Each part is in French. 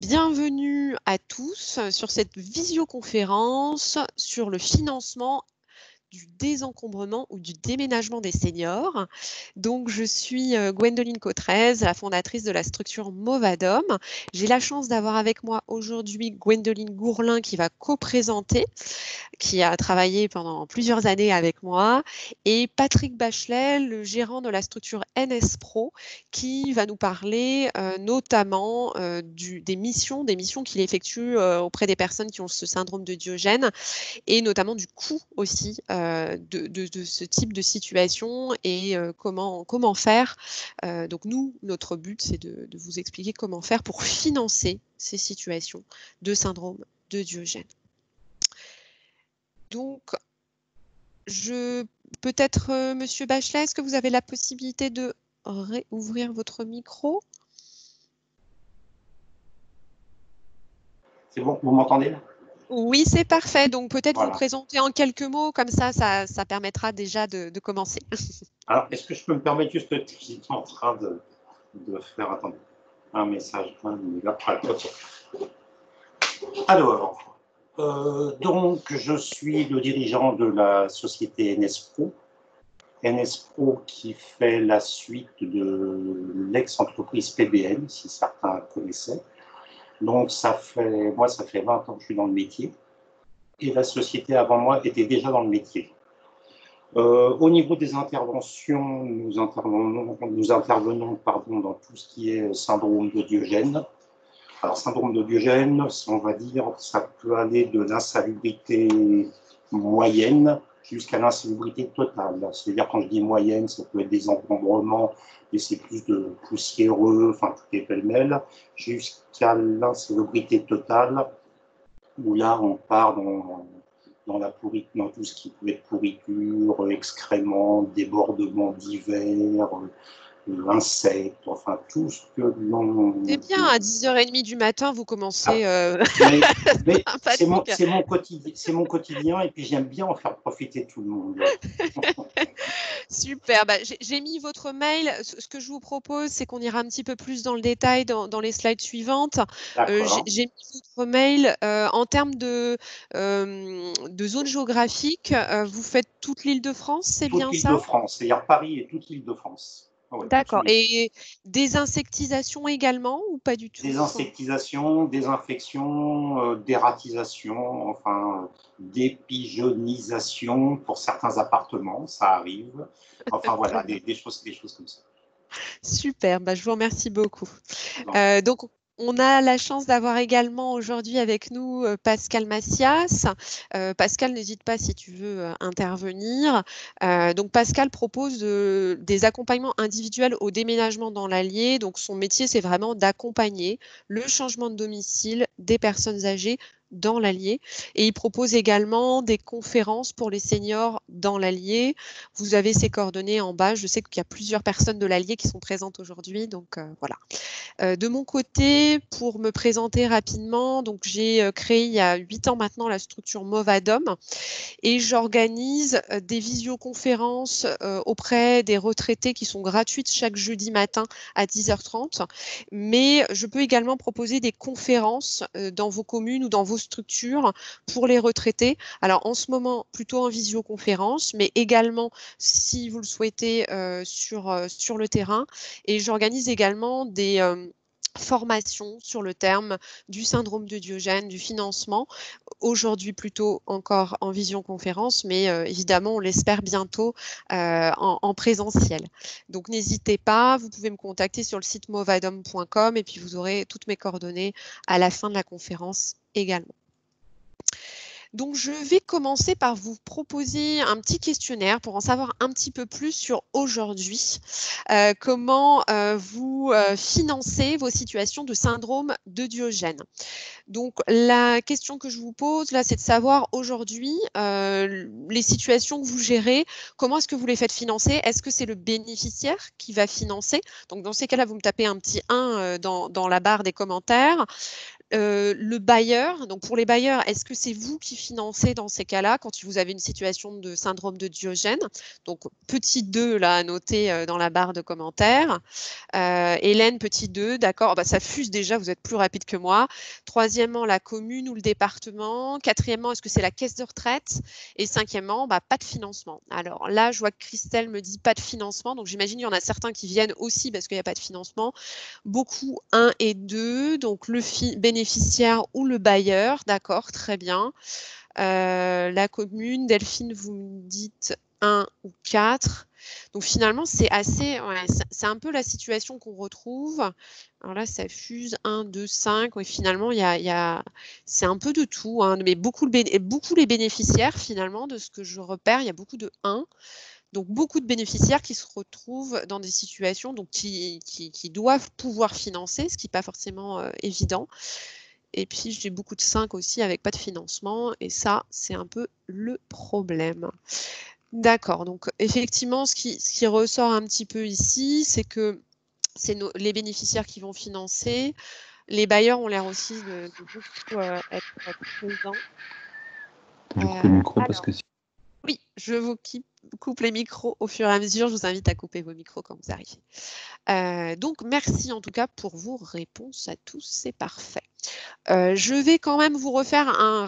Bienvenue à tous sur cette visioconférence sur le financement du désencombrement ou du déménagement des seniors. Donc, je suis Gwendoline Cautrez, la fondatrice de la structure Movadom. J'ai la chance d'avoir avec moi aujourd'hui Gwendoline Gourlin qui va co-présenter, qui a travaillé pendant plusieurs années avec moi, et Patrick Bachelet, le gérant de la structure NS Pro, qui va nous parler notamment des missions qu'il effectue auprès des personnes qui ont ce syndrome de Diogène, et notamment du coût aussi de ce type de situation et comment faire. Donc nous, notre but, c'est de vous expliquer comment faire pour financer ces situations de syndrome de Diogène. Donc, peut-être, Monsieur Bachelet, est-ce que vous avez la possibilité de réouvrir votre micro? C'est bon, vous m'entendez là? Oui, c'est parfait. Donc, peut-être Voilà. vous présenter en quelques mots, comme ça permettra déjà de commencer. Alors, est-ce que je peux me permettre juste, j'étais en train de faire, attendez, un message. Alors, donc, je suis le dirigeant de la société NS Pro. NS Pro qui fait la suite de l'ex-entreprise PBN, si certains connaissaient. Donc, ça fait 20 ans que je suis dans le métier. Et la société avant moi était déjà dans le métier. Au niveau des interventions, nous intervenons dans tout ce qui est syndrome de Diogène. Alors, syndrome de Diogène, on va dire, ça peut aller de l'insalubrité moyenne jusqu'à l'insalubrité totale. C'est-à-dire, quand je dis moyenne, ça peut être des encombrements, et c'est plus de poussiéreux, enfin, tout est pêle-mêle, jusqu'à l'insalubrité totale, où là, on part dans tout ce qui peut être pourriture, excréments, débordements divers, insectes, enfin tout ce que l'on... C'est bien, à 10h30 du matin, vous commencez... Mais c'est mon quotidien et puis j'aime bien en faire profiter tout le monde. Super, j'ai mis votre mail. Ce que je vous propose, c'est qu'on ira un petit peu plus dans le détail dans les slides suivantes. J'ai mis votre mail. En termes de zone géographique, vous faites toute l'Île-de-France, c'est bien ça? Toute l'Île-de-France, c'est-à-dire Paris et toute l'Île-de-France. Ouais, d'accord. Et désinsectisation également ou pas du tout? Désinsectisation, désinfection, dératisation, enfin dépigeonisation pour certains appartements, ça arrive. Enfin voilà, des choses comme ça. Super, je vous remercie beaucoup. Donc, on a la chance d'avoir également aujourd'hui avec nous Pascal Macias. Pascal, n'hésite pas si tu veux intervenir. Donc, Pascal propose des accompagnements individuels au déménagement dans l'Allier. Donc, son métier, c'est vraiment d'accompagner le changement de domicile des personnes âgées dans l'Allier. Et il propose également des conférences pour les seniors dans l'Allier. Vous avez ses coordonnées en bas. Je sais qu'il y a plusieurs personnes de l'Allier qui sont présentes aujourd'hui. Donc, voilà. De mon côté, pour me présenter rapidement, donc j'ai créé il y a 8 ans maintenant la structure Movadom et j'organise des visioconférences auprès des retraités qui sont gratuites chaque jeudi matin à 10h30. Mais je peux également proposer des conférences dans vos communes ou dans vos structures pour les retraités. Alors en ce moment, plutôt en visioconférence, mais également si vous le souhaitez sur le terrain. Et j'organise également des formation sur le terme du syndrome de Diogène, du financement, aujourd'hui plutôt encore en visioconférence, mais évidemment, on l'espère bientôt en présentiel. Donc, n'hésitez pas, vous pouvez me contacter sur le site movadom.com et puis vous aurez toutes mes coordonnées à la fin de la conférence également. Donc, je vais commencer par vous proposer un petit questionnaire pour en savoir un petit peu plus sur aujourd'hui, comment vous financez vos situations de syndrome de Diogène. Donc, la question que je vous pose là, c'est de savoir aujourd'hui les situations que vous gérez, comment est-ce que vous les faites financer? Est-ce que c'est le bénéficiaire qui va financer? Donc, dans ces cas-là, vous me tapez un petit 1 dans la barre des commentaires. le bailleur, donc pour les bailleurs, est-ce que c'est vous qui financez dans ces cas-là quand vous avez une situation de syndrome de Diogène? Donc petit 2 là à noter dans la barre de commentaires. Hélène, petit 2, d'accord, bah, ça fuse déjà, vous êtes plus rapide que moi. Troisièmement, la commune ou le département. Quatrièmement, est-ce que c'est la caisse de retraite? Et cinquièmement, bah, pas de financement. Alors là, je vois que Christelle me dit pas de financement, donc j'imagine qu'il y en a certains qui viennent aussi parce qu'il n'y a pas de financement. Beaucoup 1 et 2, donc le bénéficiaire ou le bailleur, d'accord, très bien. La commune, Delphine, vous me dites 1 ou 4. Donc finalement, c'est assez, ouais, c'est un peu la situation qu'on retrouve. Alors là, ça fuse 1, 2, 5. Oui, finalement, c'est un peu de tout, hein, mais beaucoup les bénéficiaires, finalement, de ce que je repère, il y a beaucoup de 1. Donc beaucoup de bénéficiaires qui se retrouvent dans des situations donc, qui doivent pouvoir financer, ce qui n'est pas forcément évident. Et puis j'ai beaucoup de 5 aussi avec pas de financement, et ça, c'est un peu le problème. D'accord, donc effectivement, ce qui ressort un petit peu ici, c'est que c'est les bénéficiaires qui vont financer. Les bailleurs ont l'air aussi de beaucoup être présents. Je coupe le micro parce que si... Oui, je vous coupe les micros au fur et à mesure. Je vous invite à couper vos micros quand vous arrivez. Donc, merci en tout cas pour vos réponses à tous. C'est parfait. Je vais quand même vous refaire une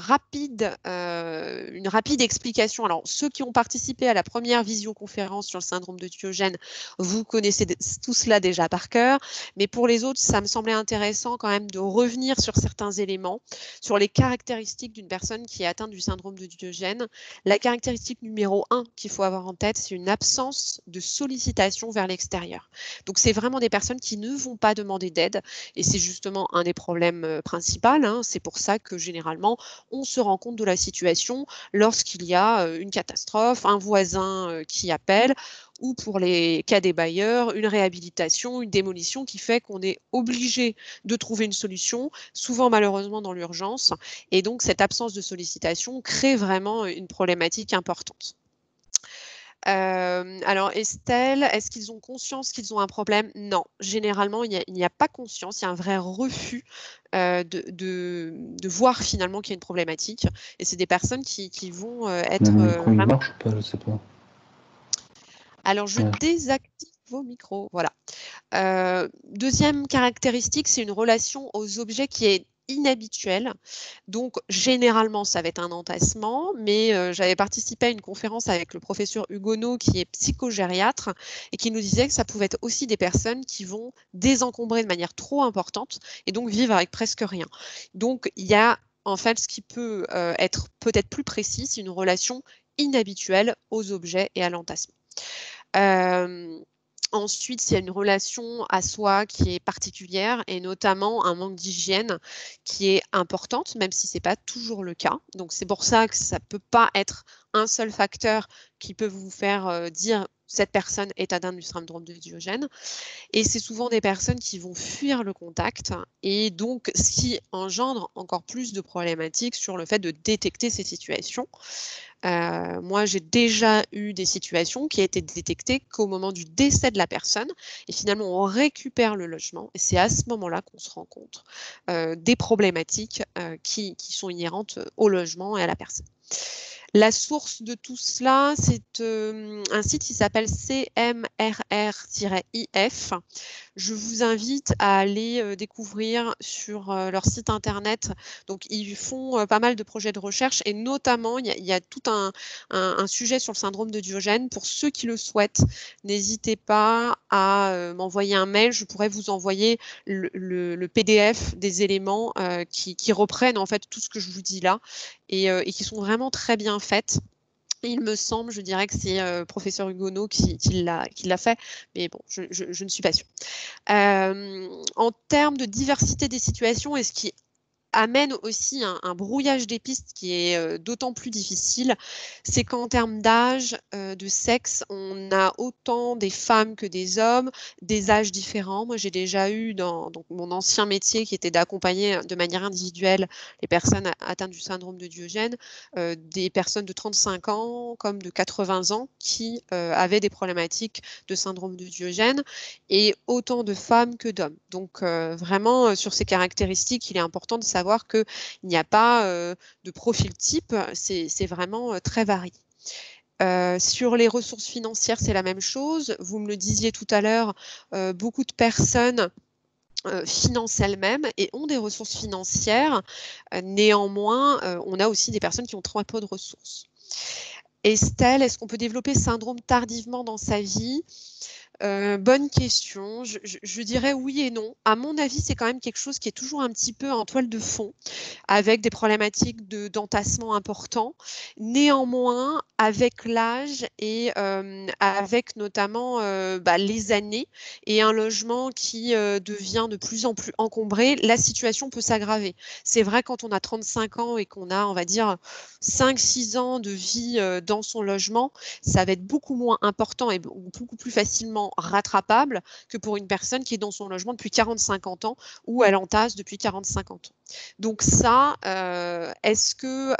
rapide explication. Alors, ceux qui ont participé à la première visioconférence sur le syndrome de Diogène, vous connaissez tout cela déjà par cœur. Mais pour les autres, ça me semblait intéressant quand même de revenir sur certains éléments, sur les caractéristiques d'une personne qui est atteinte du syndrome de Diogène. La caractéristique numéro 1 qu'il faut avoir en tête, c'est une absence de sollicitation vers l'extérieur. Donc, c'est vraiment des personnes qui ne vont pas demander d'aide. Et c'est justement un des problèmes principaux. Hein. C'est pour ça que généralement, on se rend compte de la situation lorsqu'il y a une catastrophe, un voisin qui appelle, ou pour les cas des bailleurs, une réhabilitation, une démolition qui fait qu'on est obligé de trouver une solution, souvent malheureusement dans l'urgence. Et donc, cette absence de sollicitation crée vraiment une problématique importante. Alors Estelle, est-ce qu'ils ont conscience qu'ils ont un problème? Non, généralement il n'y a pas conscience, il y a un vrai refus de voir finalement qu'il y a une problématique, et c'est des personnes qui vont être... Mon micro il marche ou pas? Je sais pas. Alors je désactive vos micros, voilà. Deuxième caractéristique, c'est une relation aux objets qui est inhabituel. Donc, généralement, ça va être un entassement, mais j'avais participé à une conférence avec le professeur Hugonneau, qui est psychogériatre, et qui nous disait que ça pouvait être aussi des personnes qui vont désencombrer de manière trop importante et donc vivre avec presque rien. Donc, il y a en fait ce qui peut être peut-être plus précis, c'est une relation inhabituelle aux objets et à l'entassement. Ensuite, il y a une relation à soi qui est particulière, et notamment un manque d'hygiène qui est importante, même si ce n'est pas toujours le cas. Donc, c'est pour ça que ça ne peut pas être un seul facteur qui peut vous faire dire cette personne est atteinte du syndrome de Diogène. Et c'est souvent des personnes qui vont fuir le contact, et donc ce qui engendre encore plus de problématiques sur le fait de détecter ces situations. Moi, j'ai déjà eu des situations qui étaient détectées qu'au moment du décès de la personne, et finalement on récupère le logement, et c'est à ce moment-là qu'on se rend compte des problématiques qui sont inhérentes au logement et à la personne. La source de tout cela, c'est un site qui s'appelle CMRR-IF. Je vous invite à aller découvrir sur leur site internet. Donc, ils font pas mal de projets de recherche, et notamment, il y a tout un sujet sur le syndrome de Diogène. Pour ceux qui le souhaitent, n'hésitez pas à m'envoyer un mail. Je pourrais vous envoyer le PDF des éléments qui reprennent en fait tout ce que je vous dis là, et qui sont vraiment très bien faites. Il me semble, je dirais que c'est professeur Hugonneau qui l'a fait, mais bon, je ne suis pas sûre. En termes de diversité des situations, et ce qui est amène aussi un brouillage des pistes qui est d'autant plus difficile, c'est qu'en termes d'âge, de sexe, on a autant des femmes que des hommes, des âges différents. Moi, j'ai déjà eu dans donc, mon ancien métier qui était d'accompagner de manière individuelle les personnes atteintes du syndrome de Diogène, des personnes de 35 ans comme de 80 ans qui avaient des problématiques de syndrome de Diogène et autant de femmes que d'hommes. Donc vraiment, sur ces caractéristiques, il est important de savoir qu'il n'y a pas de profil type, c'est vraiment très varié. Sur les ressources financières, c'est la même chose. Vous me le disiez tout à l'heure, beaucoup de personnes financent elles-mêmes et ont des ressources financières. Néanmoins, on a aussi des personnes qui ont très peu de ressources. Estelle, est-ce qu'on peut développer ce syndrome tardivement dans sa vie ? Bonne question. Je dirais oui et non. À mon avis, c'est quand même quelque chose qui est toujours un petit peu en toile de fond, avec des problématiques d'entassement importants. Néanmoins, avec l'âge et avec notamment les années et un logement qui devient de plus en plus encombré, la situation peut s'aggraver. C'est vrai quand on a 35 ans et qu'on a, on va dire, 5-6 ans de vie dans son logement, ça va être beaucoup moins important et beaucoup plus facilement rattrapable que pour une personne qui est dans son logement depuis 40-50 ans ou elle entasse depuis 40-50 ans. Donc ça, est-ce que,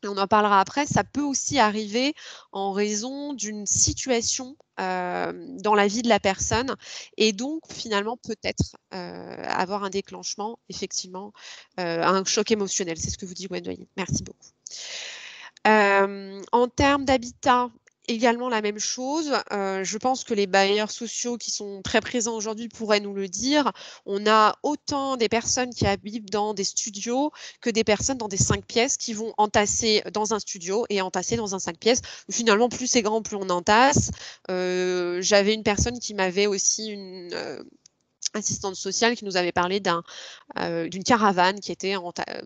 on en parlera après, ça peut aussi arriver en raison d'une situation dans la vie de la personne et donc finalement peut-être avoir un déclenchement, effectivement, un choc émotionnel. C'est ce que vous dit Gwendoline. Merci beaucoup. En termes d'habitat, également la même chose. Je pense que les bailleurs sociaux qui sont très présents aujourd'hui pourraient nous le dire. On a autant des personnes qui habitent dans des studios que des personnes dans des 5 pièces qui vont entasser dans un studio et entasser dans un 5 pièces. Finalement, plus c'est grand, plus on entasse. J'avais une personne qui m'avait aussi une assistante sociale qui nous avait parlé d'une caravane qui était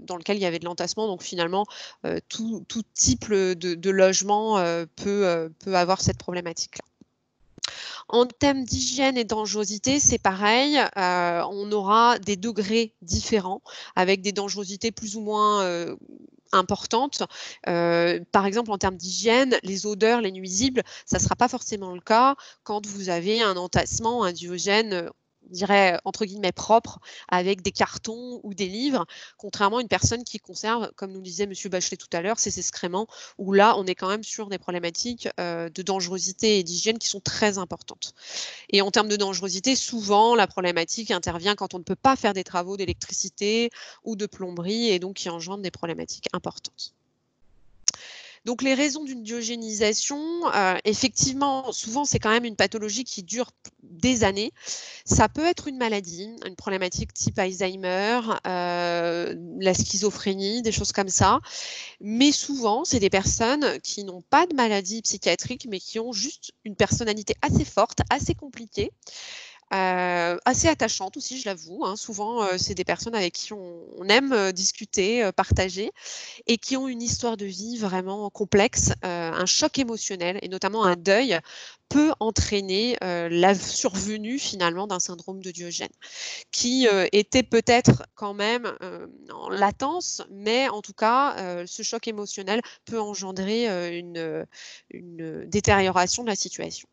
dans lequel il y avait de l'entassement. Donc finalement, tout type de logement peut avoir cette problématique-là. En termes d'hygiène et dangerosité, c'est pareil. On aura des degrés différents avec des dangerosités plus ou moins importantes. Par exemple, en termes d'hygiène, les odeurs, les nuisibles, ça ne sera pas forcément le cas quand vous avez un entassement, un Diogène, on dirait entre guillemets propre, avec des cartons ou des livres, contrairement à une personne qui conserve, comme nous disait M. Bachelet tout à l'heure, ses excréments, où là, on est quand même sur des problématiques de dangerosité et d'hygiène qui sont très importantes. Et en termes de dangerosité, souvent, la problématique intervient quand on ne peut pas faire des travaux d'électricité ou de plomberie, et donc qui engendre des problématiques importantes. Donc les raisons d'une diogénisation, effectivement, souvent c'est quand même une pathologie qui dure des années. Ça peut être une maladie, une problématique type Alzheimer, la schizophrénie, des choses comme ça. Mais souvent, c'est des personnes qui n'ont pas de maladie psychiatrique, mais qui ont juste une personnalité assez forte, assez compliquée. Assez attachante aussi, je l'avoue. Hein. Souvent, c'est des personnes avec qui on aime discuter, partager, et qui ont une histoire de vie vraiment complexe. Un choc émotionnel, et notamment un deuil, peut entraîner la survenue finalement d'un syndrome de Diogène, qui était peut-être quand même en latence, mais en tout cas, ce choc émotionnel peut engendrer une détérioration de la situation.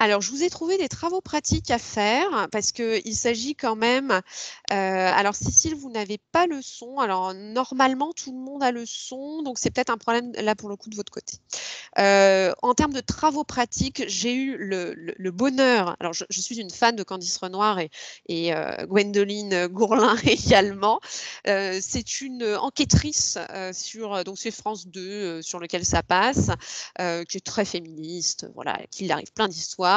Alors, je vous ai trouvé des travaux pratiques à faire parce qu'il s'agit quand même… alors, Cécile, vous n'avez pas le son. Alors, normalement, tout le monde a le son, donc c'est peut-être un problème là pour le coup de votre côté. En termes de travaux pratiques, j'ai eu le bonheur… Alors, je suis une fan de Candice Renoir et Gwendoline Gourlin également. C'est une enquêtrice donc c'est France 2 sur lequel ça passe, qui est très féministe, voilà, qu'il arrive plein d'histoires.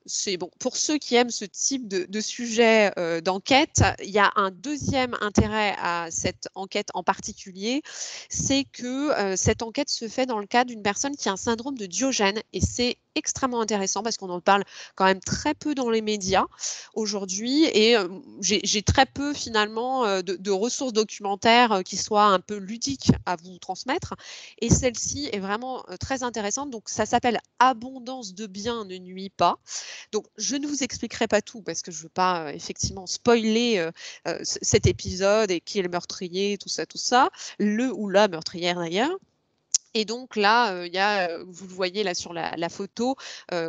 C'est bon. Pour ceux qui aiment ce type de sujet d'enquête, il y a un deuxième intérêt à cette enquête en particulier, c'est que cette enquête se fait dans le cadre d'une personne qui a un syndrome de Diogène, et c'est extrêmement intéressant parce qu'on en parle quand même très peu dans les médias aujourd'hui, et j'ai très peu finalement de ressources documentaires qui soient un peu ludiques à vous transmettre, et celle-ci est vraiment très intéressante. Donc ça s'appelle Abondance de biens ne nuit s'ennuie pas. Donc, je ne vous expliquerai pas tout parce que je ne veux pas effectivement spoiler cet épisode et qui est le meurtrier, tout ça, le ou la meurtrière d'ailleurs. Et donc là, il y a, vous le voyez là sur la photo,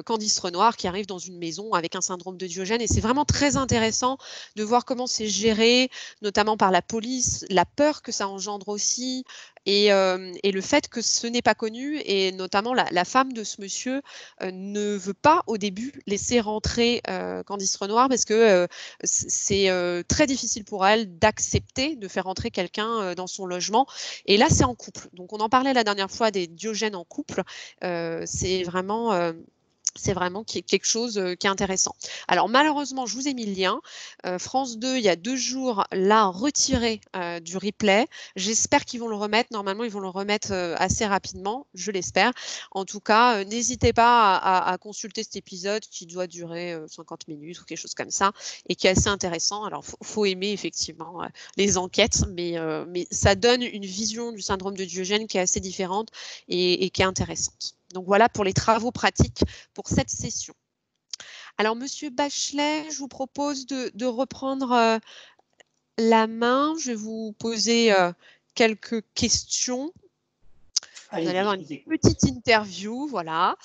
Candice Renoir qui arrive dans une maison avec un syndrome de Diogène. Et c'est vraiment très intéressant de voir comment c'est géré, notamment par la police, la peur que ça engendre aussi, et le fait que ce n'est pas connu. Et notamment la femme de ce monsieur ne veut pas au début laisser rentrer Candice Renoir parce que c'est très difficile pour elle d'accepter de faire rentrer quelqu'un dans son logement. Et là, c'est en couple. Donc, on en parlait la dernière fois des Diogènes en couple. C'est vraiment quelque chose qui est intéressant. Alors malheureusement, je vous ai mis le lien. France 2, il y a 2 jours, l'a retiré du replay. J'espère qu'ils vont le remettre. Normalement, ils vont le remettre assez rapidement, je l'espère. En tout cas, n'hésitez pas à consulter cet épisode qui doit durer 50 minutes ou quelque chose comme ça et qui est assez intéressant. Alors, faut aimer effectivement les enquêtes, mais ça donne une vision du syndrome de Diogène qui est assez différente et qui est intéressante. Donc voilà pour les travaux pratiques pour cette session. Alors, Monsieur Bachelet, je vous propose de reprendre la main. Je vais vous poser quelques questions. Vous allez avoir une petite interview, voilà.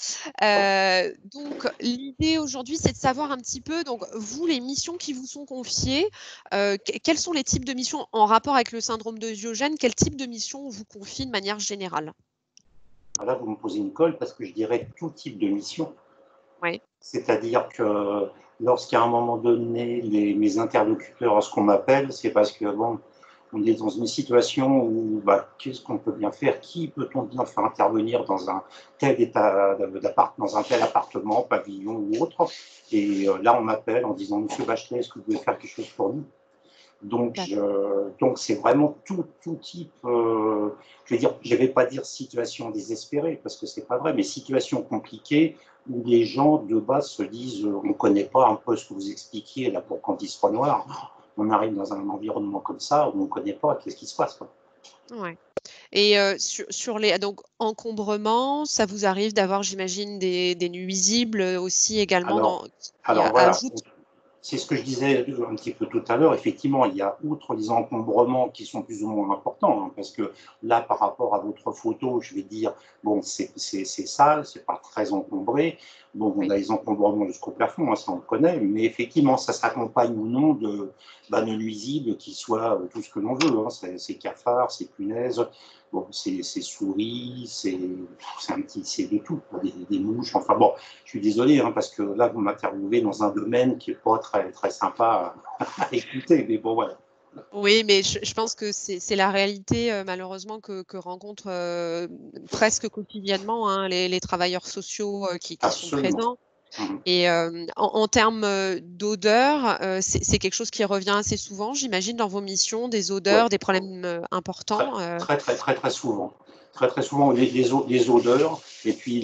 Donc, l'idée aujourd'hui, c'est de savoir un petit peu, donc, vous, les missions qui vous sont confiées, quels sont les types de missions en rapport avec le syndrome de Diogène? Quel type de mission on vous confie de manière générale? Là, vous me posez une colle parce que je dirais tout type de mission. Oui. C'est-à-dire que lorsqu'à un moment donné, mes interlocuteurs, ce qu'on m'appelle, c'est parce que, bon, on est dans une situation où, qu'est-ce qu'on peut bien faire? Qui peut-on bien faire intervenir dans un tel état dans un tel appartement, pavillon ou autre? Et là, on m'appelle en disant, Monsieur Bachelet, est-ce que vous pouvez faire quelque chose pour nous? Donc, c'est vraiment tout type, je vais dire, je ne vais pas dire situation désespérée, parce que ce n'est pas vrai, mais situation compliquée où les gens de base se disent, on ne connaît pas un peu ce que vous expliquiez là pour Candice Renoir, on arrive dans un environnement comme ça où on ne connaît pas, qu'est-ce qui se passe, quoi. Ouais. Et sur les donc encombrements, ça vous arrive d'avoir, j'imagine, des nuisibles aussi également Alors voilà, ajoutent. c'est ce que je disais un petit peu tout à l'heure. Effectivement, il y a outre les encombrements qui sont plus ou moins importants, parce que là, par rapport à votre photo, je vais dire, bon, c'est sale, c'est pas très encombré. Bon, on a les encombrements jusqu'au plafond, ça on le connaît, mais effectivement, ça s'accompagne ou non de nuisibles qui soient tout ce que l'on veut. C'est cafards, c'est punaises, bon, c'est souris, c'est de tout, des mouches. Enfin bon, je suis désolé, parce que là, vous m'interviewez dans un domaine qui n'est pas très, très sympa à écouter, mais bon, voilà. Oui, mais je pense que c'est la réalité, malheureusement, que rencontrent presque quotidiennement les travailleurs sociaux qui sont présents. Et en termes d'odeur, c'est quelque chose qui revient assez souvent, j'imagine, dans vos missions, des odeurs, des problèmes importants. Très, très, très, très souvent. Très, très souvent, les odeurs, et puis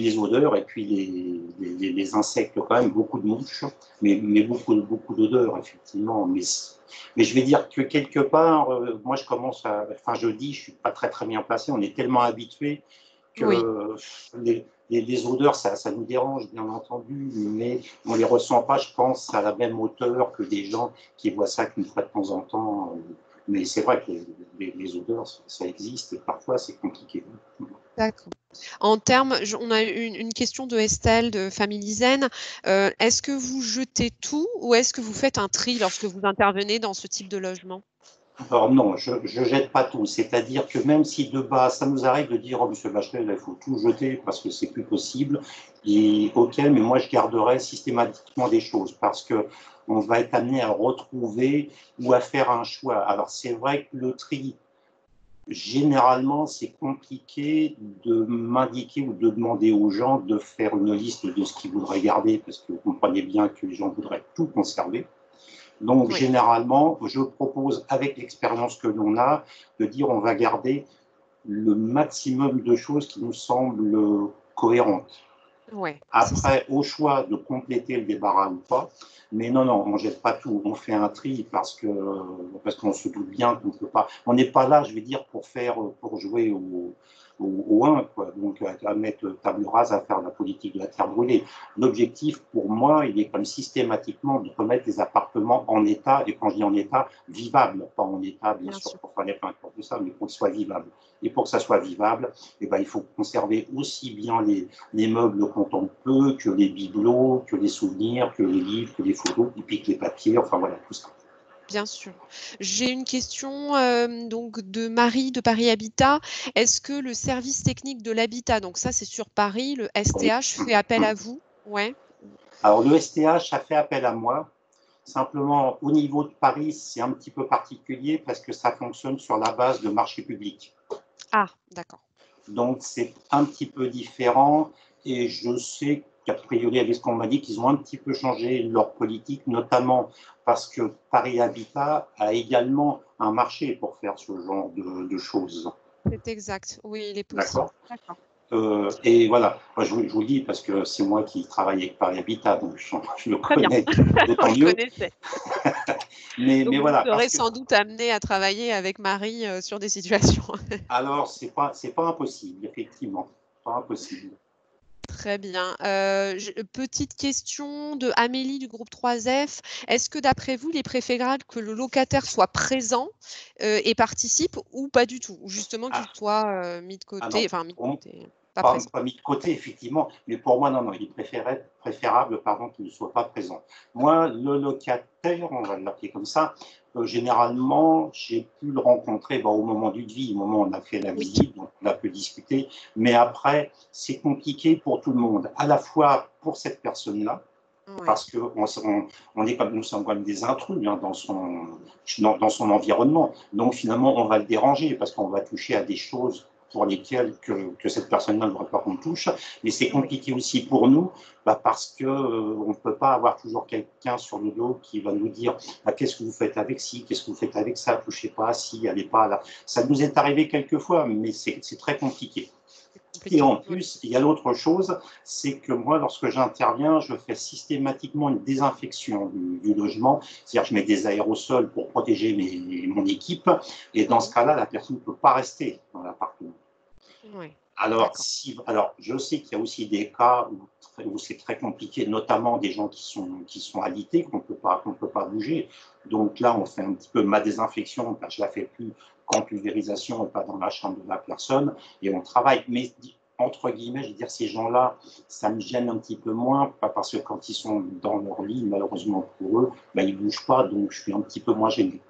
les insectes, quand même, beaucoup de mouches, mais beaucoup d'odeurs, effectivement. Mais je vais dire que quelque part, moi, je dis, je ne suis pas très, très bien placé, on est tellement habitué que Oui. les odeurs, ça nous dérange, bien entendu, mais on ne les ressent pas, je pense, à la même hauteur que des gens qui voient ça qu'une fois de temps en temps. Mais c'est vrai que les odeurs, ça existe et parfois c'est compliqué. D'accord. En termes, on a une question de Estelle de Family Zen. Est-ce que vous jetez tout ou est-ce que vous faites un tri lorsque vous intervenez dans ce type de logement? Alors non, je ne jette pas tout. C'est-à-dire que même si de base, ça nous arrive de dire, oh, Monsieur Bachelet, là, il faut tout jeter parce que c'est plus possible. Et ok, mais moi je garderai systématiquement des choses parce que on va être amené à retrouver ou à faire un choix. Alors c'est vrai que le tri, généralement, c'est compliqué de m'indiquer ou de demander aux gens de faire une liste de ce qu'ils voudraient garder parce que vous comprenez bien que les gens voudraient tout conserver. Donc, Oui. généralement, je propose, avec l'expérience que l'on a, de dire on va garder le maximum de choses qui nous semblent cohérentes. Ouais, Après, au choix de compléter le débarras ou pas, mais non, on ne jette pas tout, on fait un tri parce qu'on se doute bien qu'on ne peut pas. On n'est pas là, je vais dire, pour jouer au 1, quoi. Donc à mettre table rase, à faire la politique de la terre brûlée. L'objectif, pour moi, il est comme systématiquement de remettre les appartements en état, et quand je dis en état, vivable, pas en état, bien sûr, pour faire les plaintes pour tout ça, mais pour que ce soit vivable. Et pour que ça soit vivable, eh ben, il faut conserver aussi bien les meubles quand on peut, que les bibelots, que les souvenirs, que les livres, que les photos, et puis que les papiers, enfin voilà, tout ça. Bien sûr. J'ai une question donc de Marie de Paris Habitat. Est-ce que le service technique de l'habitat, donc ça c'est sur Paris, le STH fait appel à vous? Ouais. Alors le STH a fait appel à moi. Simplement, au niveau de Paris, c'est un petit peu particulier parce que ça fonctionne sur la base de marché public. Ah, d'accord. Donc, c'est un petit peu différent et je sais qu'a priori, avec ce qu'on m'a dit, qu'ils ont un petit peu changé leur politique, notamment parce que Paris Habitat a également un marché pour faire ce genre de choses. C'est exact. Oui, il est possible. D'accord. Et voilà, moi, je vous le dis parce que c'est moi qui travaille avec Paris Habitat, donc je le connais d'autant mieux. mais voilà. Vous serez sans doute amené à travailler avec Marie sur des situations. Alors, c'est pas impossible, effectivement, pas impossible. Très bien. Petite question de Amélie du groupe 3F. Est-ce que d'après vous, il est préférable que le locataire soit présent et participe ou pas du tout? Ou justement qu'il soit mis de côté, enfin mis de côté, pas présent. Pas mis de côté, effectivement, mais pour moi, non, il est préférable qu'il ne soit pas présent. Moi, le locataire, on va l'appeler comme ça, généralement, j'ai pu le rencontrer au moment du devis, au moment où on a fait la visite, donc on a pu discuter, mais après, c'est compliqué pour tout le monde, à la fois pour cette personne-là, parce que nous sommes comme des intrus dans son environnement, donc finalement, on va le déranger parce qu'on va toucher à des choses pour lesquels que cette personne-là ne voudrait pas qu'on touche. Mais c'est compliqué aussi pour nous, parce qu'on ne peut pas avoir toujours quelqu'un sur le dos qui va nous dire qu'est-ce que vous faites avec ci, qu'est-ce que vous faites avec ça, touchez pas à ci, allez pas là. Ça nous est arrivé quelques fois, mais c'est très compliqué. Et en plus, il y a l'autre chose, c'est que moi, lorsque j'interviens, je fais systématiquement une désinfection du logement. C'est-à-dire que je mets des aérosols pour protéger mon équipe. Et dans ce cas-là, la personne ne peut pas rester dans l'appartement. Oui. Alors, je sais qu'il y a aussi des cas où c'est très compliqué, notamment des gens qui sont alités, qu'on ne peut pas bouger. Donc là, on fait un petit peu ma désinfection, je la fais plus qu'en pulvérisation et pas dans la chambre de la personne, et on travaille. Mais entre guillemets, je veux dire, ces gens-là, ça me gêne un petit peu moins, parce que quand ils sont dans leur lit, malheureusement pour eux, ils ne bougent pas, donc je suis un petit peu moins gêné.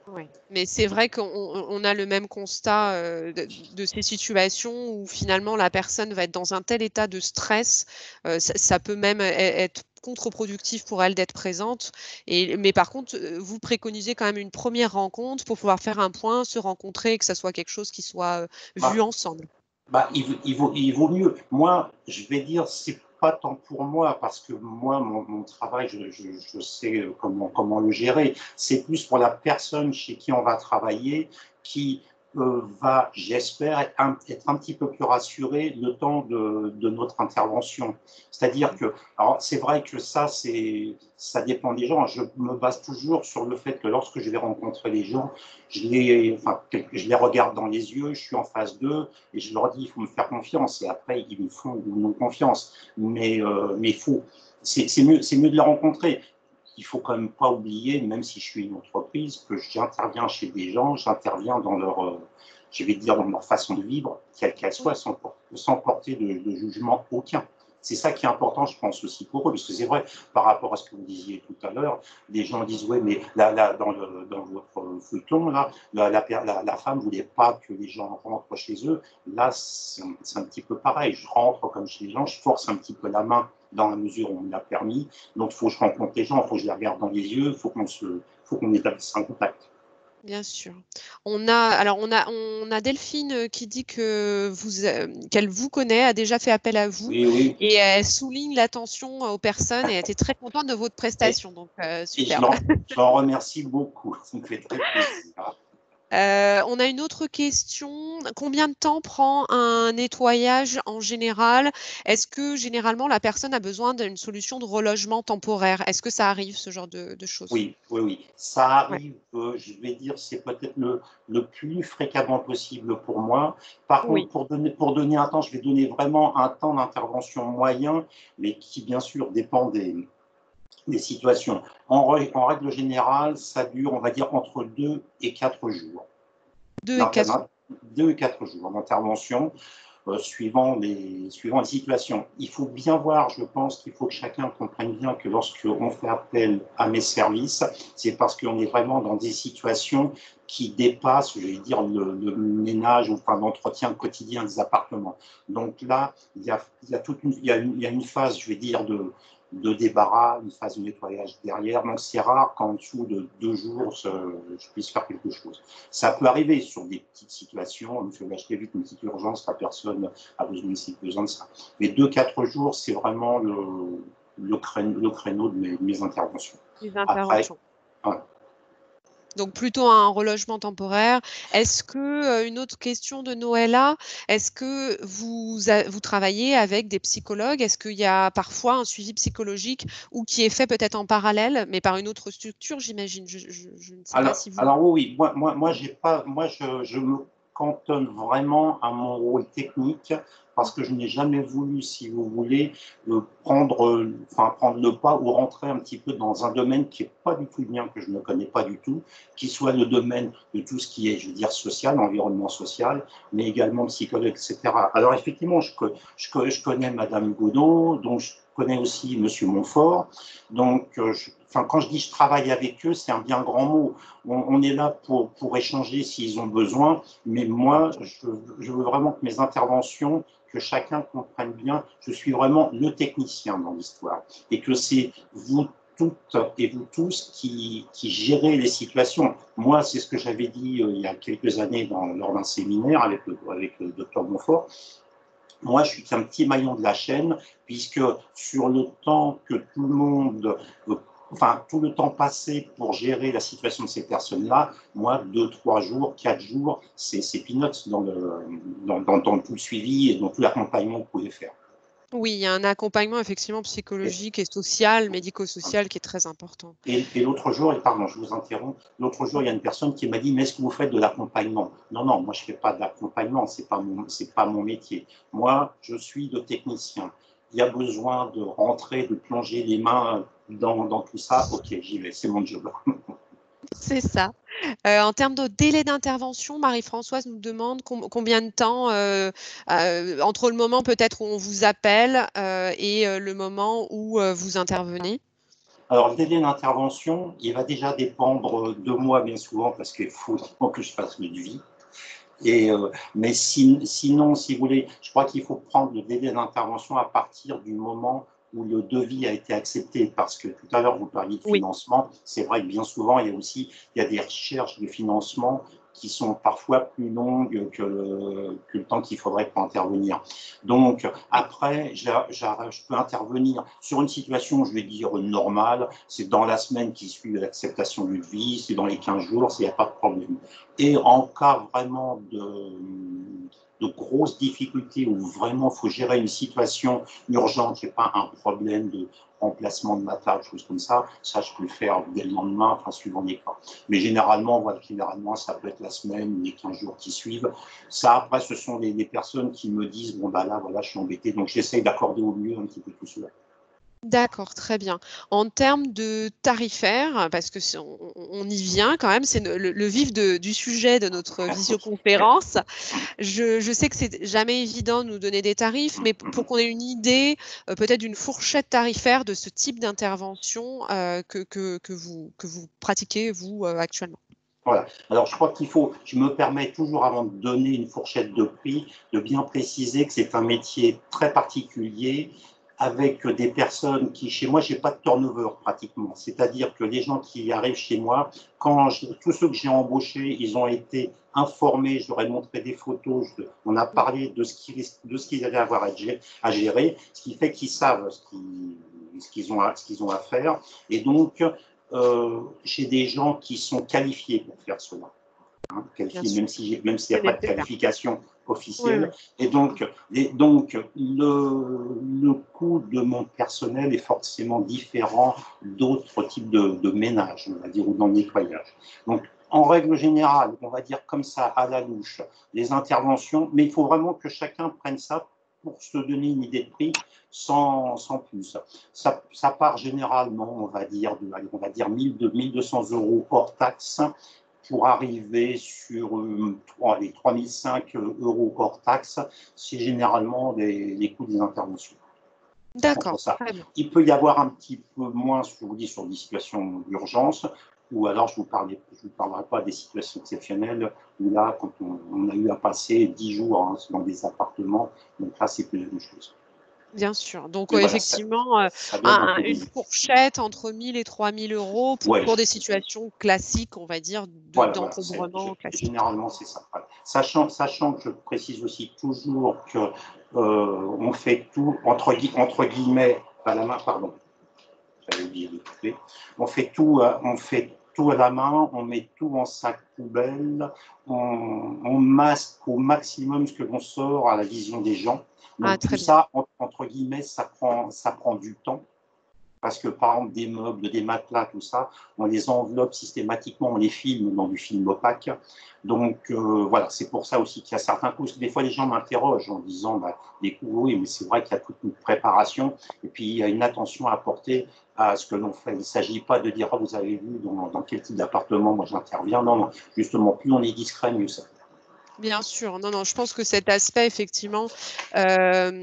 Oui, mais c'est vrai qu'on a le même constat de ces situations où finalement la personne va être dans un tel état de stress, ça peut même être contre-productif pour elle d'être présente. Mais par contre, vous préconisez quand même une première rencontre pour pouvoir faire un point, se rencontrer, que ça soit quelque chose qui soit vu ensemble. Il vaut mieux. Moi, je vais dire, c'est pas tant pour moi, parce que moi, mon travail, je sais comment le gérer. C'est plus pour la personne chez qui on va travailler, qui va, j'espère, être un petit peu plus rassurée le temps de notre intervention. C'est-à-dire que, alors c'est vrai que ça dépend des gens. Je me base toujours sur le fait que lorsque je vais rencontrer les gens, je les regarde dans les yeux, je suis en face d'eux et je leur dis il faut me faire confiance. Et après, ils me font ou non confiance. Mais c'est mieux de les rencontrer. Il ne faut quand même pas oublier, même si je suis une entreprise, que j'interviens chez des gens, j'interviens dans leur, dans leur façon de vivre, quelle qu'elle soit, sans porter de jugement aucun. C'est ça qui est important, je pense, aussi pour eux, parce que c'est vrai, par rapport à ce que vous disiez tout à l'heure, les gens disent, ouais, mais là, dans votre feuilleton, là, la femme ne voulait pas que les gens rentrent chez eux. Là, c'est un petit peu pareil. Je rentre comme chez les gens, je force un petit peu la main dans la mesure où on me l'a permis. Donc, il faut que je rencontre les gens, il faut que je les regarde dans les yeux, il faut qu'on établisse un contact. Bien sûr. On a Delphine qui dit que qu'elle vous connaît, a déjà fait appel à vous. Oui. Et elle souligne l'attention aux personnes et elle était très contente de votre prestation. Donc, super. Je l'en remercie beaucoup. Ça me fait très plaisir. On a une autre question combien de temps prend un nettoyage en général? Est-ce que généralement la personne a besoin d'une solution de relogement temporaire? Est-ce que ça arrive ce genre de choses? Oui, oui, oui. Ça Ouais. arrive, je vais dire, c'est peut-être le plus fréquemment possible pour moi. Par contre, Oui. pour donner un temps, je vais donner vraiment un temps d'intervention moyen, mais qui, bien sûr, dépend des situations. En règle générale, ça dure, on va dire, entre 2 et 4 jours. 2 et 4. 2 et 4 jours d'intervention. Suivant les situations. Il faut bien voir, je pense qu'il faut que chacun comprenne bien que lorsqu'on fait appel à mes services, c'est parce qu'on est vraiment dans des situations qui dépassent, je vais dire, le ménage ou enfin, l'entretien quotidien des appartements. Donc là, il y a une phase, je vais dire, de débarras, une phase de nettoyage derrière. Donc c'est rare qu'en dessous de 2 jours, je puisse faire quelque chose. Ça peut arriver sur des petites situations, je lâche très vite une petite urgence, la personne a besoin de ça. Mais 2-4 jours, c'est vraiment le créneau de mes interventions. Les Après, interventions. voilà. Donc plutôt un relogement temporaire. Est-ce que, une autre question de Noëlla, est-ce que vous travaillez avec des psychologues? Est-ce qu'il y a parfois un suivi psychologique ou qui est fait peut-être en parallèle, mais par une autre structure, j'imagine? Je ne sais pas si vous. Alors oui, j'ai pas, je me cantonne vraiment à mon rôle technique parce que je n'ai jamais voulu, si vous voulez, prendre le pas ou rentrer un petit peu dans un domaine qui n'est pas du tout le mien, que je ne connais pas du tout, qui soit le domaine de tout ce qui est, je veux dire, social, environnement social, mais également psychologue, etc. Alors effectivement, je connais Madame Godot, donc je connais aussi Monsieur Montfort, donc quand je dis je travaille avec eux, c'est un bien grand mot. On est là pour échanger s'ils ont besoin, mais moi, je veux vraiment que mes interventions, que chacun comprenne bien, je suis vraiment le technicien dans l'histoire et que c'est vous toutes et vous tous qui gérez les situations. Moi, c'est ce que j'avais dit il y a quelques années lors d'un séminaire avec le docteur Montfort. Moi, je suis qu'un petit maillon de la chaîne, puisque sur le temps que tout le monde, tout le temps passé pour gérer la situation de ces personnes-là, moi, 2, 3 jours, 4 jours, c'est peanuts dans tout le suivi et dans tout l'accompagnement que vous pouvez faire. Oui, il y a un accompagnement effectivement Et, psychologique et social, médico-social qui est très important. et l'autre jour, et pardon, je vous interromps, l'autre jour, il y a une personne qui m'a dit, mais est-ce que vous faites de l'accompagnement? Non, non, moi, je ne fais pas d'accompagnement, c'est pas mon métier. Moi, je suis le technicien. Il y a besoin de rentrer, de plonger les mains dans tout ça. Ok, j'y vais, c'est mon job. C'est ça. En termes de délai d'intervention, Marie-Françoise nous demande combien de temps, entre le moment peut-être où on vous appelle, et le moment où, vous intervenez? Alors, le délai d'intervention, il va déjà dépendre de moi, bien souvent, parce qu'il faut que je fasse le devis. Mais sinon, si vous voulez, je crois qu'il faut prendre le délai d'intervention à partir du moment où le devis a été accepté, parce que tout à l'heure, vous parliez de Oui. financement. C'est vrai que bien souvent, il y a des recherches de financement qui sont parfois plus longues que le temps qu'il faudrait pour intervenir. Donc, Oui. après, je peux intervenir sur une situation, je vais dire, normale. C'est dans la semaine qui suit l'acceptation du devis, c'est dans les 15 jours, il n'y a pas de problème. Et en cas vraiment de grosses difficultés où vraiment il faut gérer une situation urgente, je n'ai pas un problème de remplacement de ma table, choses comme ça je peux le faire dès le lendemain, suivant les cas. Mais généralement, ça peut être la semaine ou les 15 jours qui suivent. Ça, après, ce sont les personnes qui me disent, bon, bah là, voilà, je suis embêté, donc j'essaye d'accorder au mieux un petit peu tout cela. D'accord, très bien. En termes de tarifaire, parce que on y vient quand même, c'est le vif du sujet de notre visioconférence. Je sais que c'est jamais évident de nous donner des tarifs, mais pour qu'on ait une idée, peut-être d'une fourchette tarifaire de ce type d'intervention, que vous pratiquez, vous, actuellement. Voilà. Alors, je crois je me permets toujours, avant de donner une fourchette de prix, de bien préciser que c'est un métier très particulier avec des personnes qui, chez moi, je n'ai pas de turnover pratiquement. C'est-à-dire que les gens qui arrivent chez moi, tous ceux que j'ai embauchés, ils ont été informés, je leur ai montré des photos, on a parlé de ce qu'ils allaient avoir à gérer, ce qui fait qu'ils savent ce qu'ils ont à faire. Et donc, j'ai des gens qui sont qualifiés pour faire cela. hein, bien sûr. même s'il n'y a C'est pas de nécessaire. qualification Oui, officielle. oui. Et donc le coût de mon personnel est forcément différent d'autres types de ménages, on va dire, ou dans le nettoyage. Donc, en règle générale, on va dire comme ça, à la louche, les interventions, mais il faut vraiment que chacun prenne ça pour se donner une idée de prix sans plus. Ça part généralement, on va dire 1200 € hors taxe pour arriver sur les 3005 € hors taxe. C'est généralement les coûts des interventions. D'accord, Ça. très bien. Il peut y avoir un petit peu moins, je vous dis, sur des situations d'urgence, ou alors je ne vous parlerai pas des situations exceptionnelles, où là, quand on a eu à passer 10 jours hein, dans des appartements, donc là, c'est plus la même chose. Bien sûr. Donc, Mais voilà, effectivement, ça donne un peu une d'idée. fourchette entre 1000 et 3000 € Ouais, pour des situations classiques, on va dire, voilà, d'encombrement classique. généralement, c'est ça. Voilà. Sachant que je précise aussi toujours que on fait tout, entre guillemets, à la main, pardon, j'avais oublié de couper. On fait tout à la main, on met tout en sac poubelle, on masque au maximum ce que l'on sort à la vision des gens. Ah, Donc tout très bien. ça, entre guillemets, ça prend du temps. Parce que par exemple, des meubles, des matelas, tout ça, on les enveloppe systématiquement, on les filme dans du film opaque. Donc voilà, c'est pour ça aussi qu'il y a certains coûts. Parce que des fois, les gens m'interrogent en disant, les coûts, oui, mais c'est vrai qu'il y a toute une préparation et puis il y a une attention à apporter à ce que l'on fait. Il ne s'agit pas de dire, oh, vous avez vu dans quel type d'appartement moi j'interviens. Non, non, justement, plus on est discret, mieux c'est. Bien sûr. Non, non, je pense que cet aspect, effectivement,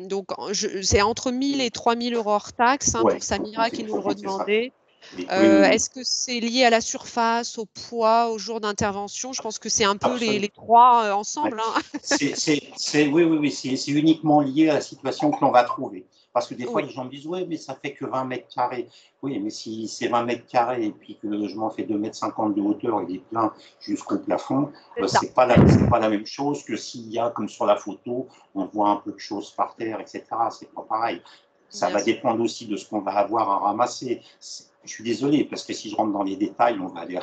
donc c'est entre 1000 et 3000 € hors taxe, hein, Ouais, pour Samira qui nous le compter ça. redemandait. Oui, oui, oui. Est-ce que c'est lié à la surface, au poids, au jour d'intervention? Je pense que c'est un peu Absolument. les 3 Ouais. ensemble, hein. Oui, c'est uniquement lié à la situation que l'on va trouver. Parce que des fois, Oui, les gens me disent, oui, mais ça fait que 20 mètres carrés. Oui, mais si c'est 20 mètres carrés et puis que je m'en fais 2,50 m de hauteur, il est plein jusqu'au plafond, c'est ça. c'est pas la même chose que s'il y a, comme sur la photo, on voit un peu de choses par terre, etc. C'est pas pareil. Ça Bien va sûr. dépendre aussi de ce qu'on va avoir à ramasser. Je suis désolé, parce que si je rentre dans les détails, on va aller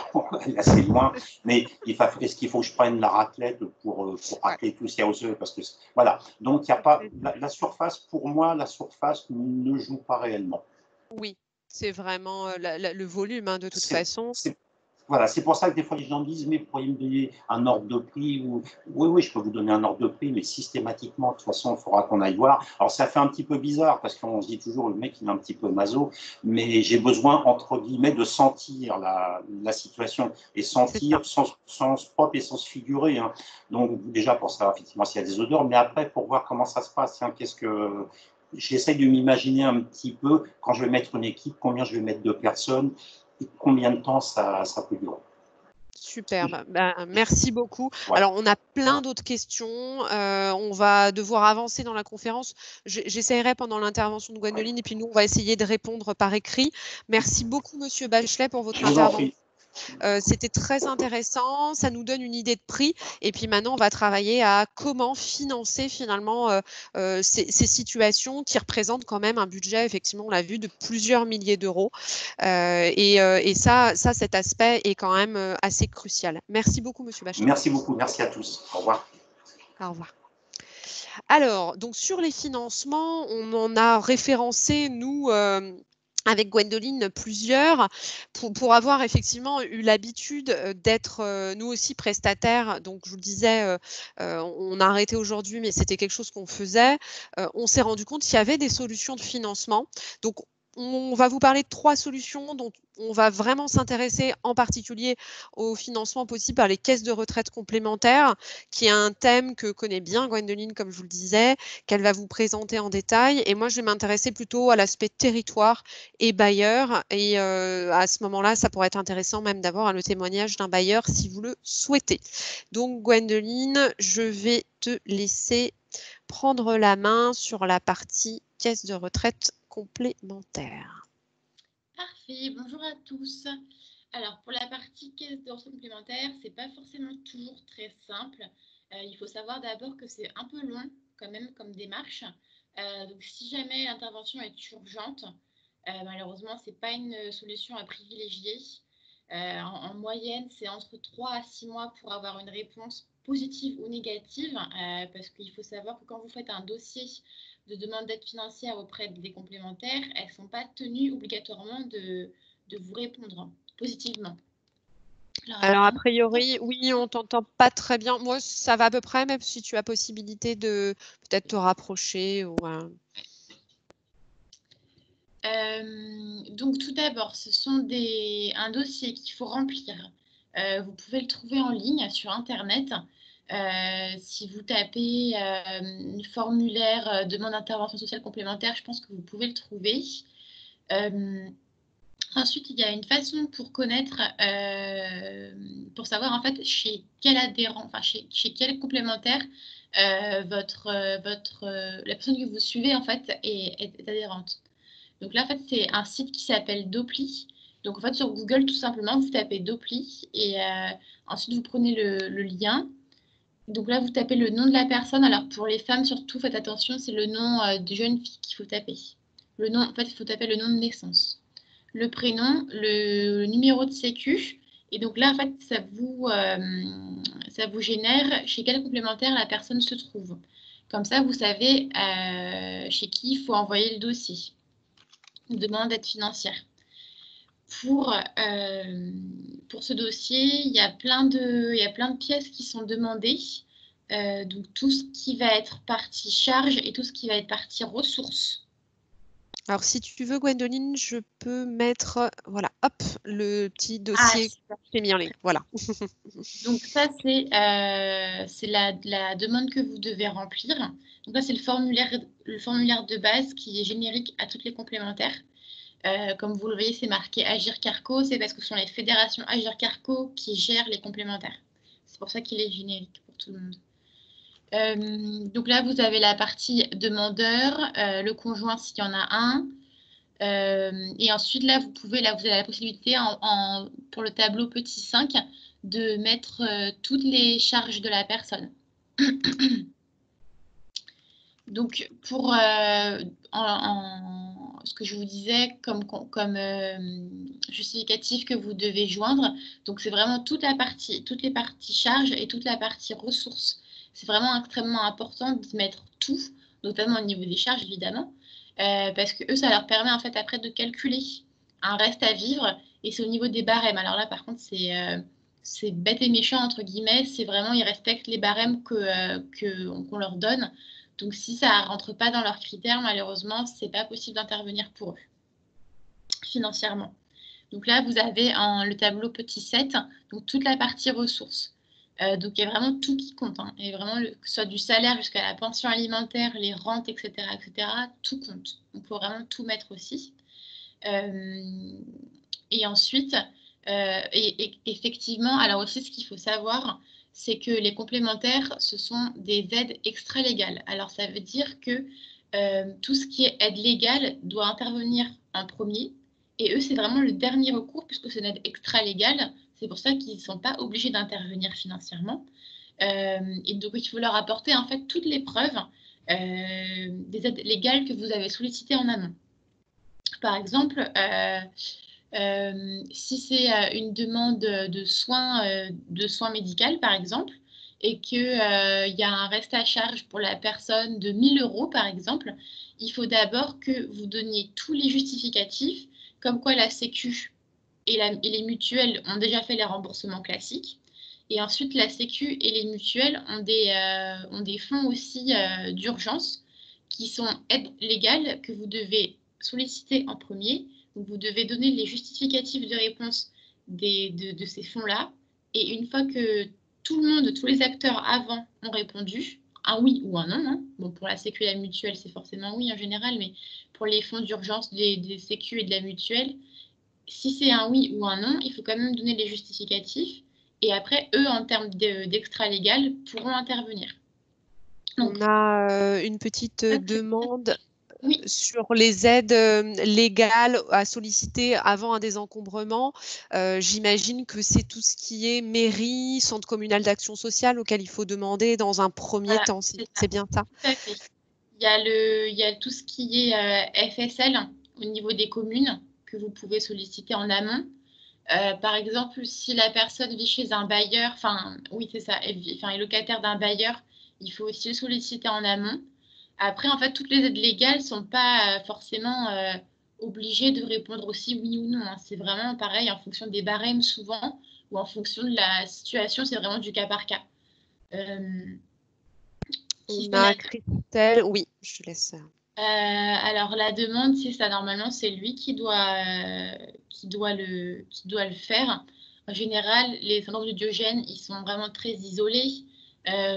assez loin. Mais est-ce qu'il faut que je prenne la raclette pour Ouais. racler tout ce qu'il y a aux œufs? Parce que voilà. Donc, il n'y a pas la surface, pour moi, la surface ne joue pas réellement. Oui, c'est vraiment, le volume, hein, de toute C'est façon. Voilà, c'est pour ça que des fois les gens me disent, mais vous pourriez me donner un ordre de prix ou... Oui, je peux vous donner un ordre de prix, mais systématiquement, de toute façon, il faudra qu'on aille voir. Alors ça fait un petit peu bizarre parce qu'on se dit toujours, le mec, il est un petit peu maso, mais j'ai besoin, entre guillemets, de sentir la situation et C'est ça. sentir sans se propre et sans se figurer. Hein. Donc déjà pour savoir effectivement s'il y a des odeurs, mais après pour voir comment ça se passe. Hein, j'essaie de m'imaginer un petit peu, quand je vais mettre une équipe, combien je vais mettre de personnes, et combien de temps ça peut durer. Superbe. Ben, merci beaucoup. Ouais. Alors, on a plein d'autres questions. On va devoir avancer dans la conférence. J'essaierai pendant l'intervention de Gwendoline et puis nous, on va essayer de répondre par écrit. Merci beaucoup, Monsieur Bachelet, pour votre Je vous en intervention. prie. C'était très intéressant, ça nous donne une idée de prix et puis maintenant on va travailler à comment financer finalement ces situations qui représentent quand même un budget, effectivement on l'a vu, de plusieurs milliers d'euros et ça cet aspect est quand même assez crucial. Merci beaucoup Monsieur Bachelet. Merci beaucoup, merci à tous. Au revoir. Au revoir. Alors, donc sur les financements, on en a référencé, nous, avec Gwendoline, plusieurs, pour avoir effectivement eu l'habitude d'être, nous aussi, prestataires. Donc, je vous le disais, on a arrêté aujourd'hui, mais c'était quelque chose qu'on faisait. On s'est rendu compte qu'il y avait des solutions de financement. Donc, on va vous parler de 3 solutions dont on va vraiment s'intéresser en particulier au financement possible par les caisses de retraite complémentaires, qui est un thème que connaît bien Gwendoline, comme je vous le disais, qu'elle va vous présenter en détail. Et moi, je vais m'intéresser plutôt à l'aspect territoire et bailleur. Et à ce moment-là, ça pourrait être intéressant même d'avoir le témoignage d'un bailleur si vous le souhaitez. Donc, Gwendoline, je vais te laisser prendre la main sur la partie caisse de retraite complémentaire. Parfait, bonjour à tous. Alors pour la partie caisse de retraite complémentaire, c'est pas forcément toujours très simple. Il faut savoir d'abord que c'est un peu long quand même comme démarche. Donc si jamais l'intervention est urgente, malheureusement c'est pas une solution à privilégier. En moyenne, c'est entre 3 à 6 mois pour avoir une réponse positive ou négative, parce qu'il faut savoir que quand vous faites un dossier de demande d'aide financière auprès des complémentaires, elles ne sont pas tenues obligatoirement de vous répondre positivement. Alors, a priori, oui, on t'entend pas très bien. Moi, ça va à peu près, même si tu as possibilité de peut-être te rapprocher. Ou, donc, tout d'abord, ce sont un dossier qu'il faut remplir. Vous pouvez le trouver en ligne sur Internet. Si vous tapez formulaire demande d'intervention sociale complémentaire, je pense que vous pouvez le trouver. Ensuite, il y a une façon pour connaître, pour savoir en fait chez quel adhérent, enfin chez quel complémentaire la personne que vous suivez en fait est adhérente. Donc là, en fait, c'est un site qui s'appelle Dopli. Donc en fait, sur Google, tout simplement, vous tapez Dopli et ensuite vous prenez le lien. Donc là, vous tapez le nom de la personne. Alors pour les femmes, surtout, faites attention, c'est le nom de jeune fille qu'il faut taper. Le nom, en fait, il faut taper le nom de naissance, le prénom, le numéro de sécu. Et donc là, en fait, ça vous génère chez quel complémentaire la personne se trouve. Comme ça, vous savez chez qui il faut envoyer le dossier. Une demande d'aide financière. Pour ce dossier, il y a plein de pièces qui sont demandées. Donc, tout ce qui va être partie charge et tout ce qui va être partie ressources. Alors, si tu veux, Gwendoline, je peux mettre, voilà, hop, le petit dossier que j'ai mis en ligne. Voilà. Donc, ça, c'est la demande que vous devez remplir. Donc, là, c'est le formulaire de base qui est générique à toutes les complémentaires. Comme vous le voyez, c'est marqué Agir Carco. C'est parce que ce sont les fédérations Agir Carco qui gèrent les complémentaires. C'est pour ça qu'il est générique pour tout le monde. Donc là, vous avez la partie demandeur, le conjoint s'il y en a un. Et ensuite, là, vous avez la possibilité pour le tableau petit 5 de mettre toutes les charges de la personne. Donc, pour ce que je vous disais comme justificatif que vous devez joindre, donc c'est vraiment toutes les parties charges et toute la partie ressources. C'est vraiment extrêmement important de mettre tout, notamment au niveau des charges, évidemment, parce que eux, ça leur permet en fait après de calculer un reste à vivre, et c'est au niveau des barèmes. Alors là, par contre, c'est bête et méchant, entre guillemets, c'est vraiment, ils respectent les barèmes qu'on leur donne. Donc, si ça ne rentre pas dans leurs critères, malheureusement, ce n'est pas possible d'intervenir pour eux financièrement. Donc là, vous avez le tableau petit 7, donc toute la partie ressources. Donc, il y a vraiment tout qui compte. Hein, et vraiment, que ce soit du salaire jusqu'à la pension alimentaire, les rentes, etc., tout compte. On peut vraiment tout mettre aussi. Et ensuite, effectivement, alors aussi, ce qu'il faut savoir, c'est que les complémentaires, ce sont des aides extra-légales. Alors, ça veut dire que tout ce qui est aide légale doit intervenir en premier. Et eux, c'est vraiment le dernier recours puisque c'est une aide extra-légale. C'est pour ça qu'ils ne sont pas obligés d'intervenir financièrement. Et donc, il faut leur apporter en fait toutes les preuves des aides légales que vous avez sollicitées en amont. Par exemple, si c'est une demande de soins médicaux, par exemple, et qu'il y a un reste à charge pour la personne de 1 000 €, par exemple, il faut d'abord que vous donniez tous les justificatifs, comme quoi la Sécu et les mutuelles ont déjà fait les remboursements classiques. Et ensuite, la Sécu et les mutuelles ont des fonds aussi d'urgence qui sont aides légales que vous devez solliciter en premier. Donc, vous devez donner les justificatifs de réponse de ces fonds-là. Et une fois que tous les acteurs avant ont répondu, un oui ou un non. Hein. Bon, pour la Sécu et la mutuelle, c'est forcément oui en général, mais pour les fonds d'urgence des Sécu et de la mutuelle, si c'est un oui ou un non, il faut quand même donner les justificatifs. Et après, eux, en termes d'extra-légal, pourront intervenir. Donc, on a une petite demande oui. sur les aides légales à solliciter avant un désencombrement. J'imagine que c'est tout ce qui est mairie, centre communal d'action sociale auquel il faut demander dans un premier temps. C'est bien ça? Tout à fait. Il y a tout ce qui est FSL au niveau des communes que vous pouvez solliciter en amont. Par exemple, si la personne vit chez un bailleur, enfin, oui, c'est ça, elle est locataire d'un bailleur, il faut aussi le solliciter en amont. Après, en fait, toutes les aides légales ne sont pas forcément obligées de répondre aussi oui ou non, hein. C'est vraiment pareil en fonction des barèmes souvent, ou en fonction de la situation, c'est vraiment du cas par cas. On a Christelle, oui, je te laisse. Alors la demande, c'est ça. Normalement, c'est lui qui doit le faire. En général, les syndromes de Diogène, ils sont vraiment très isolés.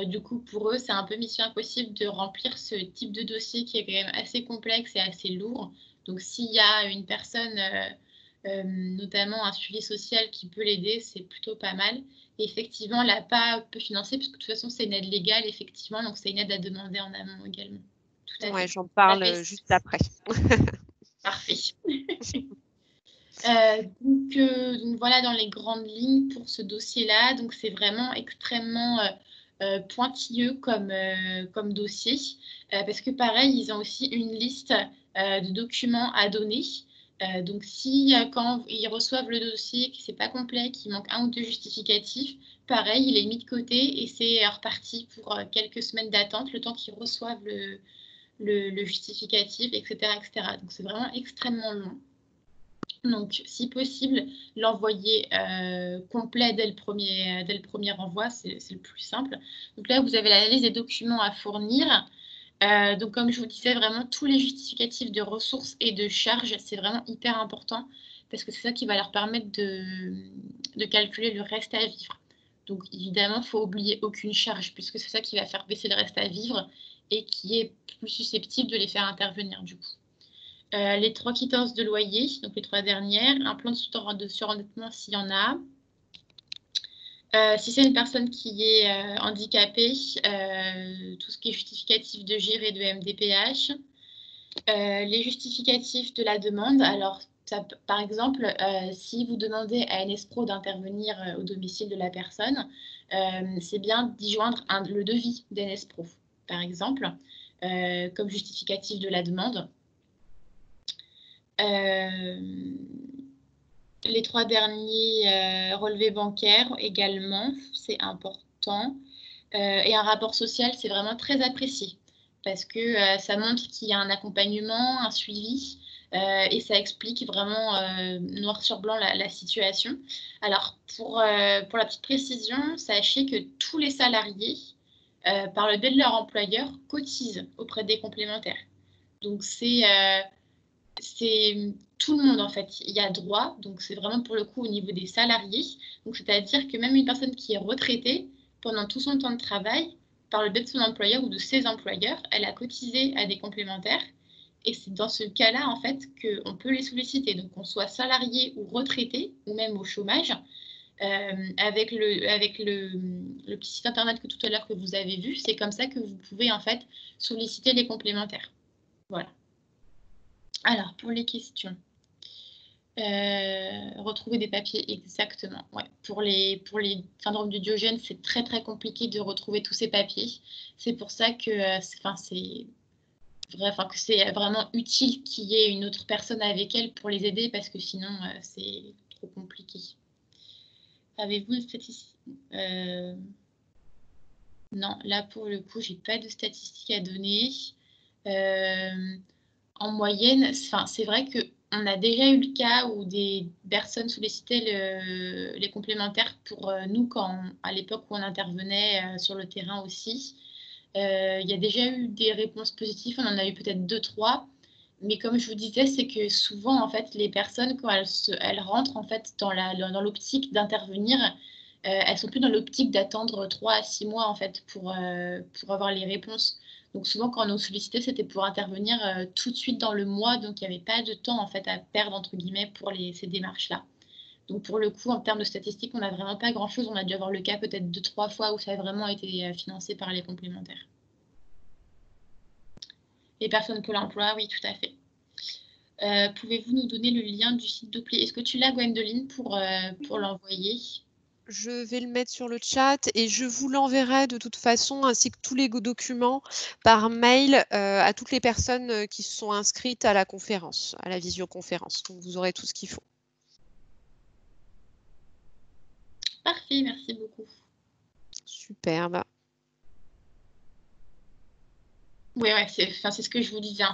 Du coup, pour eux, c'est un peu mission impossible de remplir ce type de dossier qui est quand même assez complexe et assez lourd. Donc, s'il y a une personne, notamment un suivi social, qui peut l'aider, c'est plutôt pas mal. Et effectivement, l'APA peut financer, puisque de toute façon, c'est une aide légale, effectivement. Donc, c'est une aide à demander en amont également. Ouais, j'en parle juste après. Parfait. Donc voilà dans les grandes lignes pour ce dossier-là. Donc c'est vraiment extrêmement pointilleux comme dossier parce que pareil, ils ont aussi une liste de documents à donner. Donc si quand ils reçoivent le dossier, que c'est pas complet, qu'il manque un ou deux justificatifs, pareil, il est mis de côté et c'est reparti pour quelques semaines d'attente, le temps qu'ils reçoivent le justificatif, etc., etc. Donc c'est vraiment extrêmement long. Donc, si possible, l'envoyer complet dès le premier envoi, c'est le plus simple. Donc là, vous avez la liste des documents à fournir. Donc, comme je vous disais, vraiment, tous les justificatifs de ressources et de charges, c'est vraiment hyper important parce que c'est ça qui va leur permettre de calculer le reste à vivre. Donc, évidemment, il ne faut oublier aucune charge puisque c'est ça qui va faire baisser le reste à vivre et qui est plus susceptible de les faire intervenir du coup. Les 3 quittances de loyer, donc les 3 dernières, un plan de surendettement s'il y en a. Si c'est une personne qui est handicapée, tout ce qui est justificatif de GIR et de MDPH. Les justificatifs de la demande, alors ça, par exemple, si vous demandez à NSPRO d'intervenir au domicile de la personne, c'est bien d'y joindre le devis d'NSPRO, par exemple, comme justificatif de la demande. Les 3 derniers relevés bancaires également, c'est important. Et un rapport social, c'est vraiment très apprécié parce que ça montre qu'il y a un accompagnement, un suivi et ça explique vraiment noir sur blanc la situation. Alors, pour la petite précision, sachez que tous les salariés, par le biais de leur employeur, cotisent auprès des complémentaires. Donc, c'est tout le monde en fait. Il y a droit, donc c'est vraiment pour le coup au niveau des salariés. Donc c'est-à-dire que même une personne qui est retraitée, pendant tout son temps de travail, par le biais de son employeur ou de ses employeurs, elle a cotisé à des complémentaires. Et c'est dans ce cas-là, en fait, qu'on peut les solliciter. Donc, qu'on soit salarié ou retraité, ou même au chômage, avec le petit site internet que tout à l'heure que vous avez vu, c'est comme ça que vous pouvez, en fait, solliciter les complémentaires. Voilà. Alors, pour les questions. Retrouver des papiers, exactement. Ouais. Pour les syndromes du Diogène, c'est très très compliqué de retrouver tous ces papiers. C'est pour ça que c'est vraiment utile qu'il y ait une autre personne avec elle pour les aider parce que sinon c'est trop compliqué. Avez-vous une statistique Non, là pour le coup, j'ai pas de statistiques à donner. En moyenne, c'est vrai qu'on a déjà eu le cas où des personnes sollicitaient les complémentaires pour nous à l'époque où on intervenait sur le terrain aussi. Il y a déjà eu des réponses positives, on en a eu peut-être 2-3. Mais comme je vous disais, c'est que souvent, en fait, les personnes, quand elles rentrent en fait, dans l'optique d'intervenir, elles sont plus dans l'optique d'attendre 3 à 6 mois en fait, pour avoir les réponses. Donc souvent, quand on nous sollicitait, c'était pour intervenir tout de suite dans le mois. Donc, il n'y avait pas de temps en fait, à perdre, entre guillemets, pour ces démarches-là. Donc, pour le coup, en termes de statistiques, on n'a vraiment pas grand-chose. On a dû avoir le cas peut-être 2-3 fois où ça a vraiment été financé par les complémentaires. Les personnes Pôle emploi, oui, tout à fait. Pouvez-vous nous donner le lien du site Doppler? Est-ce que tu l'as, Gwendoline, pour l'envoyer? Je vais le mettre sur le chat et je vous l'enverrai de toute façon, ainsi que tous les documents par mail à toutes les personnes qui se sont inscrites à la conférence, à la visioconférence. Donc, vous aurez tout ce qu'il faut. Parfait, merci beaucoup. Superbe. Oui, ouais, c'est ce que je vous disais, hein.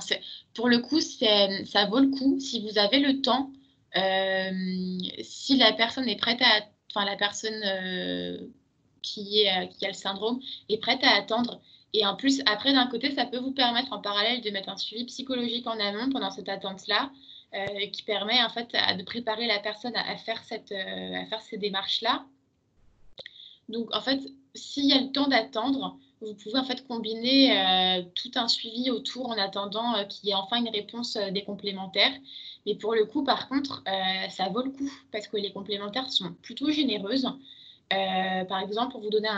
Pour le coup, ça vaut le coup si vous avez le temps. Si la personne est prête la personne qui a le syndrome est prête à attendre. Et en plus, après, d'un côté, ça peut vous permettre en parallèle de mettre un suivi psychologique en amont pendant cette attente-là, qui permet en fait de préparer la personne à faire ces démarches-là. Donc, en fait, s'il y a le temps d'attendre, vous pouvez en fait combiner tout un suivi autour en attendant qu'il y ait enfin une réponse des complémentaires. Mais pour le coup, par contre, ça vaut le coup parce que les complémentaires sont plutôt généreuses. Par exemple, pour vous donner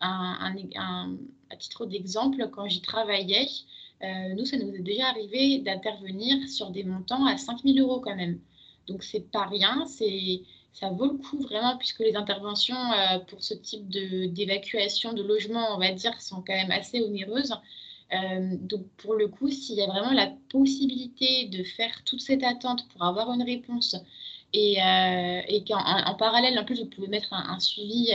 à titre d'exemple, quand j'y travaillais, nous, ça nous est déjà arrivé d'intervenir sur des montants à 5 000 € quand même. Donc, c'est pas rien, ça vaut le coup vraiment, puisque les interventions pour ce type d'évacuation de logement, on va dire, sont quand même assez onéreuses. Donc, pour le coup, s'il y a vraiment la possibilité de faire toute cette attente pour avoir une réponse et qu'en parallèle, en plus, vous pouvez mettre un suivi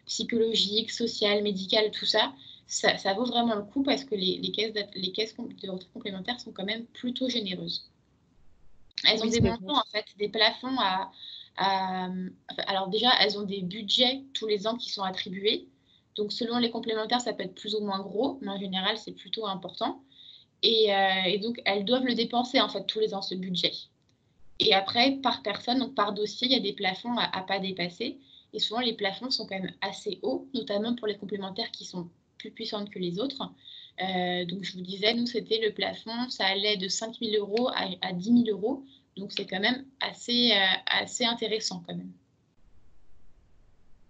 psychologique, social, médical, tout ça, ça vaut vraiment le coup parce que les caisses de retraite complémentaire sont quand même plutôt généreuses. Elles ont des montants, en fait, des plafonds alors déjà, elles ont des budgets tous les ans qui sont attribués. Donc, selon les complémentaires, ça peut être plus ou moins gros, mais en général, c'est plutôt important. Et donc, elles doivent le dépenser, en fait, tous les ans, ce budget. Et après, par personne, donc par dossier, il y a des plafonds à pas dépasser. Et souvent, les plafonds sont quand même assez hauts, notamment pour les complémentaires qui sont plus puissantes que les autres. Donc, je vous disais, nous, c'était le plafond, ça allait de 5 000 € à 10 000 €. Donc, c'est quand même assez intéressant quand même.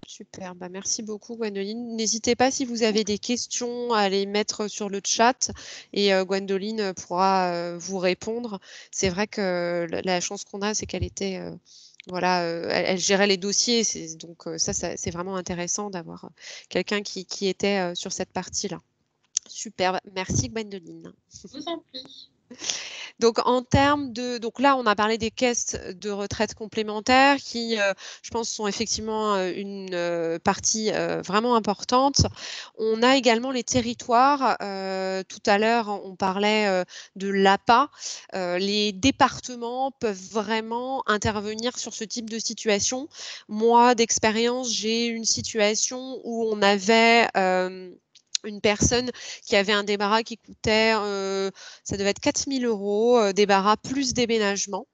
Super, merci beaucoup Gwendoline. N'hésitez pas si vous avez des questions à les mettre sur le chat et Gwendoline pourra vous répondre. C'est vrai que la chance qu'on a, c'est qu'elle était, elle gérait les dossiers, donc ça c'est vraiment intéressant d'avoir quelqu'un qui était sur cette partie-là. Super, merci Gwendoline. Je vous en prie. Donc, donc là, on a parlé des caisses de retraite complémentaires qui, je pense, sont effectivement une partie vraiment importante. On a également les territoires. Tout à l'heure, on parlait de l'APA. Les départements peuvent vraiment intervenir sur ce type de situation. Moi, d'expérience, j'ai une situation où on avait une personne qui avait un débarras qui coûtait, ça devait être 4 000 €, débarras plus déménagement.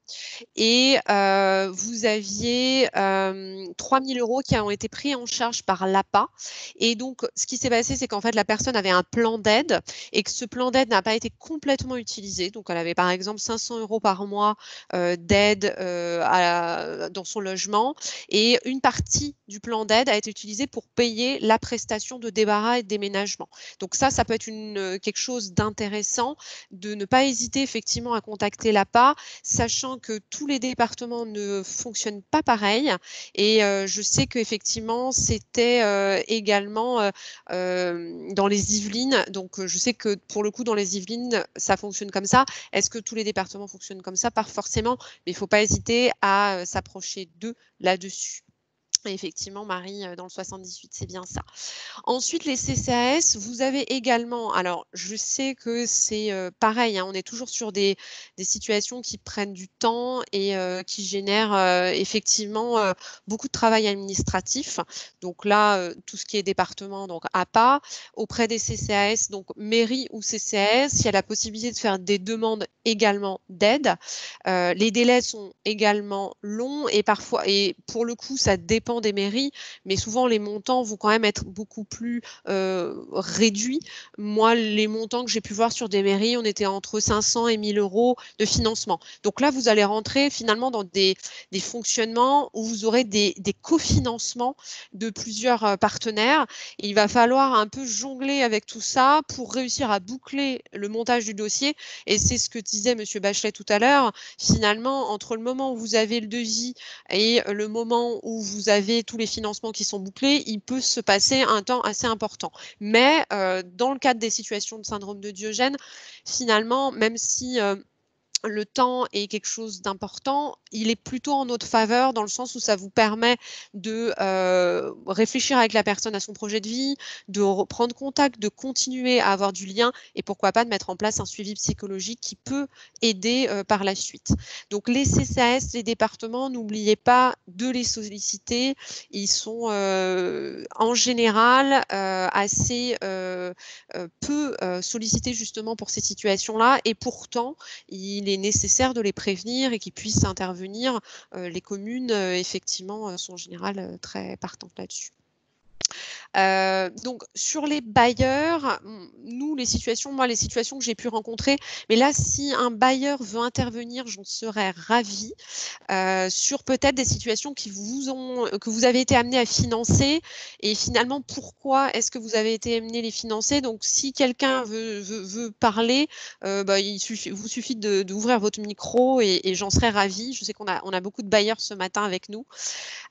Et vous aviez 3 000 € qui ont été pris en charge par l'APA. Et donc, ce qui s'est passé, c'est qu'en fait, la personne avait un plan d'aide et que ce plan d'aide n'a pas été complètement utilisé. Donc, elle avait par exemple 500 € par mois d'aide dans son logement. Et une partie du plan d'aide a été utilisée pour payer la prestation de débarras et de déménagement. Donc ça peut être quelque chose d'intéressant, de ne pas hésiter effectivement à contacter l'APA, sachant que tous les départements ne fonctionnent pas pareil. Et je sais qu'effectivement, c'était également dans les Yvelines. Donc, je sais que pour le coup, dans les Yvelines, ça fonctionne comme ça. Est-ce que tous les départements fonctionnent comme ça? Pas forcément, mais il ne faut pas hésiter à s'approcher d'eux là-dessus. Et effectivement, Marie, dans le 78, c'est bien ça. Ensuite, les CCAS, vous avez également, alors je sais que c'est pareil, hein, on est toujours sur des situations qui prennent du temps et qui génèrent effectivement beaucoup de travail administratif. Donc là, tout ce qui est département, donc APA, auprès des CCAS, donc mairie ou CCAS, il y a la possibilité de faire des demandes également d'aide. Les délais sont également longs et parfois, et pour le coup, ça dépend des mairies, mais souvent les montants vont quand même être beaucoup plus réduits. Moi, les montants que j'ai pu voir sur des mairies, on était entre 500 et 1 000 € de financement. Donc là, vous allez rentrer finalement dans des fonctionnements où vous aurez des cofinancements de plusieurs partenaires. Et il va falloir un peu jongler avec tout ça pour réussir à boucler le montage du dossier. Et c'est ce que disait M. Bachelet tout à l'heure. Finalement, entre le moment où vous avez le devis et le moment où vous avez tous les financements qui sont bouclés, il peut se passer un temps assez important. Mais dans le cadre des situations de syndrome de Diogène, finalement, même si le temps est quelque chose d'important, il est plutôt en notre faveur dans le sens où ça vous permet de réfléchir avec la personne à son projet de vie, de reprendre contact, de continuer à avoir du lien et pourquoi pas de mettre en place un suivi psychologique qui peut aider par la suite. Donc les CCAS, les départements, n'oubliez pas de les solliciter. Ils sont en général assez peu sollicités justement pour ces situations-là et pourtant il est nécessaire de les prévenir et qu'ils puissent intervenir. Les communes, effectivement, sont en général très partantes là-dessus. Donc sur les bailleurs, nous les situations que j'ai pu rencontrer, mais là si un bailleur veut intervenir, j'en serais ravie, sur peut-être des situations que vous avez été amené à financer et finalement pourquoi est-ce que vous avez été amené à les financer. Donc si quelqu'un veut parler, il vous suffit d'ouvrir votre micro et j'en serais ravie. Je sais qu'on a beaucoup de bailleurs ce matin avec nous.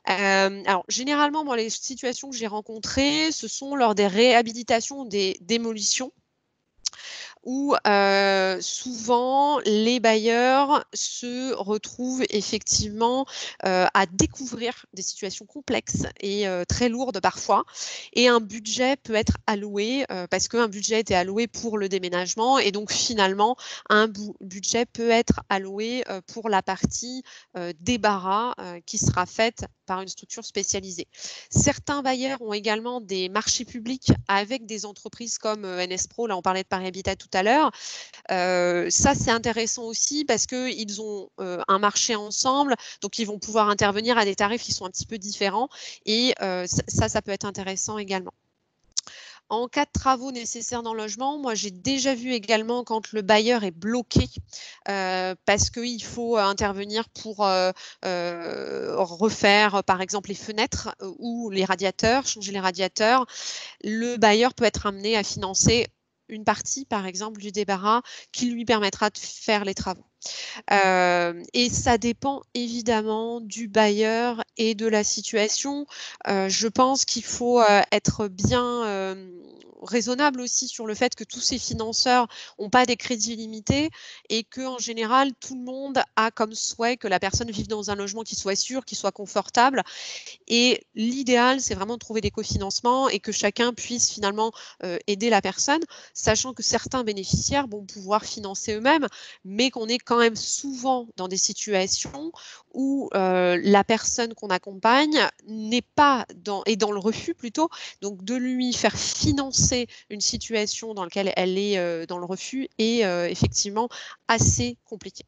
Alors généralement, moi, les situations que j'ai rencontrées, ce sont lors des réhabilitations, des démolitions, où souvent les bailleurs se retrouvent effectivement à découvrir des situations complexes et très lourdes parfois. Et un budget peut être alloué parce qu'un budget était alloué pour le déménagement et donc finalement un budget peut être alloué pour la partie débarras qui sera faite par une structure spécialisée. Certains bailleurs ont également des marchés publics avec des entreprises comme NSPRO, là on parlait de Paris Habitat tout à l'heure. Ça c'est intéressant aussi parce qu'ils ont un marché ensemble, donc ils vont pouvoir intervenir à des tarifs qui sont un petit peu différents et ça peut être intéressant également. En cas de travaux nécessaires dans le logement, moi j'ai déjà vu également quand le bailleur est bloqué parce qu'il faut intervenir pour refaire par exemple les fenêtres ou les radiateurs, changer les radiateurs. Le bailleur peut être amené à financer une partie par exemple du débarras qui lui permettra de faire les travaux. Et ça dépend évidemment du bailleur et de la situation. Je pense qu'il faut être bien raisonnable aussi sur le fait que tous ces financeurs n'ont pas des crédits limités et qu'en général, tout le monde a comme souhait que la personne vive dans un logement qui soit sûr, qui soit confortable. Et l'idéal, c'est vraiment de trouver des cofinancements et que chacun puisse finalement aider la personne, sachant que certains bénéficiaires vont pouvoir financer eux-mêmes, mais qu'on est quand même souvent dans des situations où la personne qu'on accompagne n'est pas est dans le refus plutôt, donc de lui faire financer une situation dans laquelle elle est dans le refus est effectivement assez compliqué.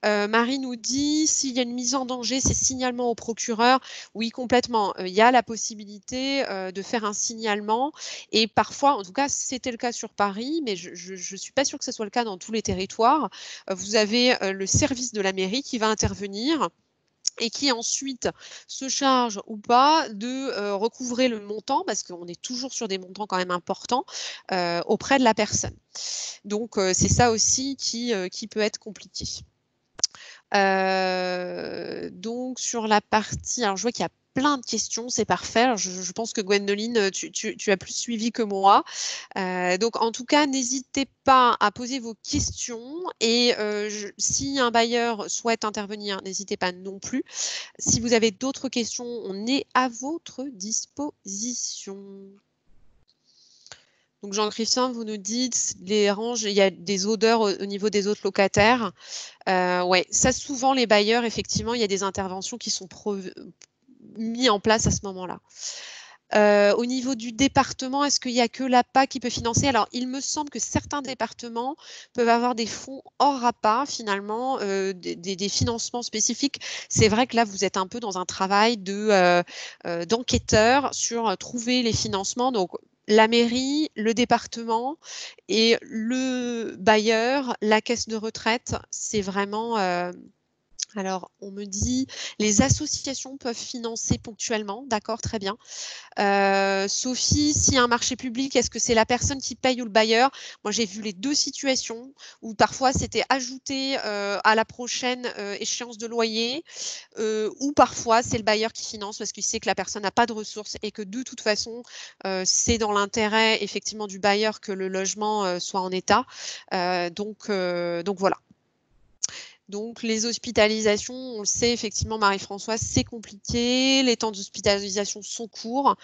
Marie nous dit, s'il y a une mise en danger, c'est signalement au procureur. Oui, complètement. Il y a la possibilité de faire un signalement et parfois, en tout cas, c'était le cas sur Paris, mais je ne suis pas sûre que ce soit le cas dans tous les territoires. Vous avez le service de la mairie qui va intervenir et qui ensuite se charge ou pas de recouvrer le montant, parce qu'on est toujours sur des montants quand même importants, auprès de la personne. Donc, c'est ça aussi qui peut être compliqué. Donc sur la partie, alors je vois qu'il y a plein de questions, c'est parfait. Alors, je pense que Gwendoline, tu as plus suivi que moi. Donc en tout cas, n'hésitez pas à poser vos questions et si un bailleur souhaite intervenir, n'hésitez pas non plus. Si vous avez d'autres questions, on est à votre disposition. Donc Jean-Christian, vous nous dites, les ranges, il y a des odeurs au niveau des autres locataires. Ouais, ça souvent les bailleurs, effectivement, il y a des interventions qui sont mises en place à ce moment-là. Au niveau du département, est-ce qu'il n'y a que l'APA qui peut financer? Alors, il me semble que certains départements peuvent avoir des fonds hors APA, finalement, des financements spécifiques. C'est vrai que là, vous êtes un peu dans un travail d'enquêteur sur trouver les financements. Donc, la mairie, le département et le bailleur, la caisse de retraite, c'est vraiment... alors, on me dit, les associations peuvent financer ponctuellement, d'accord, très bien. Sophie, s'il y a un marché public, est-ce que c'est la personne qui paye ou le bailleur? Moi, j'ai vu les deux situations où parfois c'était ajouté à la prochaine échéance de loyer ou parfois c'est le bailleur qui finance parce qu'il sait que la personne n'a pas de ressources et que de toute façon, c'est dans l'intérêt effectivement du bailleur que le logement soit en état. Donc voilà. Donc, les hospitalisations, on le sait, effectivement, Marie-Françoise, c'est compliqué. Les temps d'hospitalisation sont courts.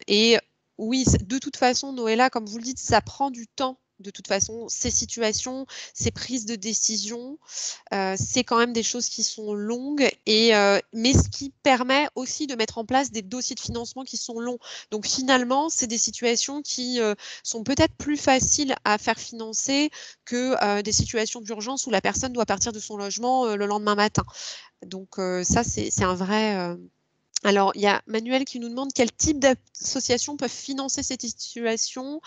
Et oui, de toute façon, Noëlla, comme vous le dites, ça prend du temps. De toute façon, ces situations, ces prises de décision, c'est quand même des choses qui sont longues, mais ce qui permet aussi de mettre en place des dossiers de financement qui sont longs. Donc finalement, c'est des situations qui sont peut-être plus faciles à faire financer que des situations d'urgence où la personne doit partir de son logement le lendemain matin. Donc ça, c'est un vrai... Alors, il y a Manuel qui nous demande quel type d'associations peuvent financer cette situation.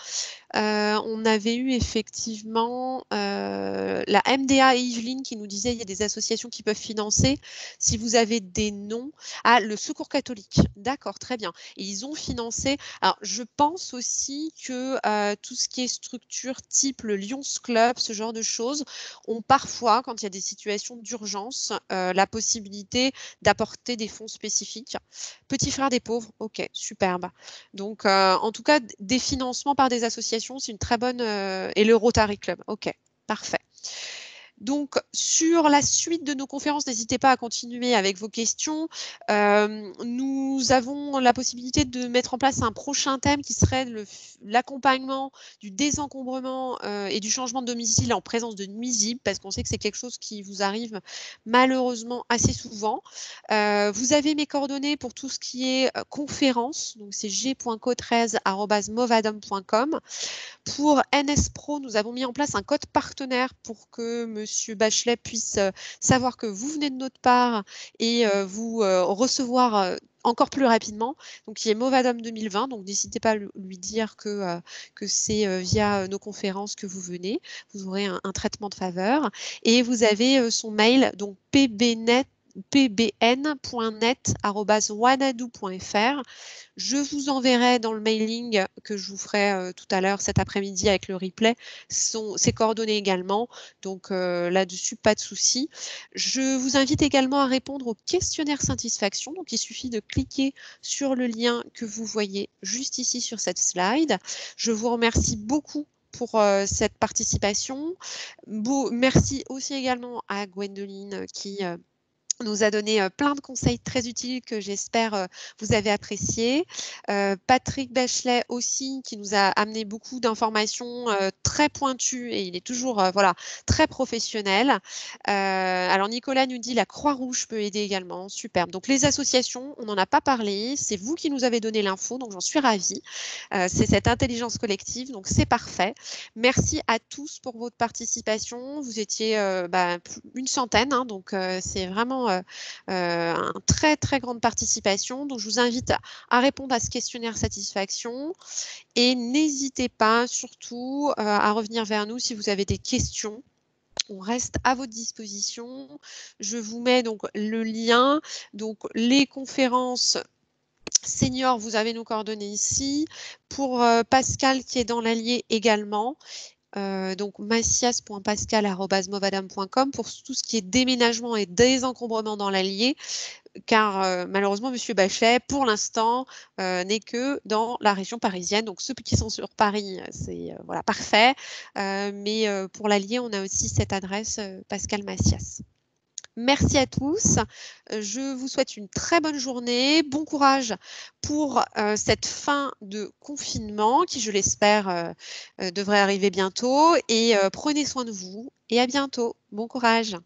On avait eu effectivement la MDA et Yveline qui nous disait il y a des associations qui peuvent financer. Si vous avez des noms, le Secours catholique, d'accord, très bien. Et ils ont financé. Alors, je pense aussi que tout ce qui est structure type le Lions Club, ce genre de choses, ont parfois, quand il y a des situations d'urgence, la possibilité d'apporter des fonds spécifiques. Petit Frère des Pauvres, ok, superbe. Donc, en tout cas, des financements par des associations, c'est une très bonne... et le Rotary Club, ok, parfait. Donc, sur la suite de nos conférences, n'hésitez pas à continuer avec vos questions. Nous avons la possibilité de mettre en place un prochain thème qui serait l'accompagnement du désencombrement et du changement de domicile en présence de nuisibles, parce qu'on sait que c'est quelque chose qui vous arrive malheureusement assez souvent. Vous avez mes coordonnées pour tout ce qui est conférence, donc c'est g.cotrez@movadom.com. Pour NS Pro, nous avons mis en place un code partenaire pour que Monsieur Bachelet puisse savoir que vous venez de notre part et vous recevoir encore plus rapidement. Donc, il est Movadom 2020. Donc, n'hésitez pas à lui dire que c'est via nos conférences que vous venez. Vous aurez un traitement de faveur. Et vous avez son mail, donc pbn.net@wanadoo.fr. Je vous enverrai dans le mailing que je vous ferai tout à l'heure cet après-midi avec le replay ses coordonnées également. Donc là-dessus, pas de souci. Je vous invite également à répondre au questionnaire satisfaction. Donc il suffit de cliquer sur le lien que vous voyez juste ici sur cette slide. Je vous remercie beaucoup pour cette participation. Merci aussi également à Gwendoline qui nous a donné plein de conseils très utiles que j'espère vous avez appréciés. Patrick Bachelet aussi qui nous a amené beaucoup d'informations très pointues et il est toujours voilà, très professionnel. Alors Nicolas nous dit la Croix-Rouge peut aider également, superbe. Donc les associations, on n'en a pas parlé, c'est vous qui nous avez donné l'info, donc j'en suis ravie. C'est cette intelligence collective, donc c'est parfait. Merci à tous pour votre participation. Vous étiez une centaine, hein, donc c'est vraiment une très très grande participation. Donc je vous invite à répondre à ce questionnaire satisfaction et n'hésitez pas surtout à revenir vers nous si vous avez des questions. On reste à votre disposition. Je vous mets donc le lien. Donc les conférences senior, vous avez nos coordonnées ici. Pour Pascal qui est dans l'Allier également. Donc macias.pascal@movadom.com pour tout ce qui est déménagement et désencombrement dans l'Allier, car malheureusement, Monsieur Bachelet, pour l'instant, n'est que dans la région parisienne. Donc ceux qui sont sur Paris, c'est voilà, parfait. Mais pour l'Allier, on a aussi cette adresse Pascal Macias. Merci à tous. Je vous souhaite une très bonne journée. Bon courage pour cette fin de confinement qui, je l'espère, devrait arriver bientôt. Et prenez soin de vous et à bientôt. Bon courage.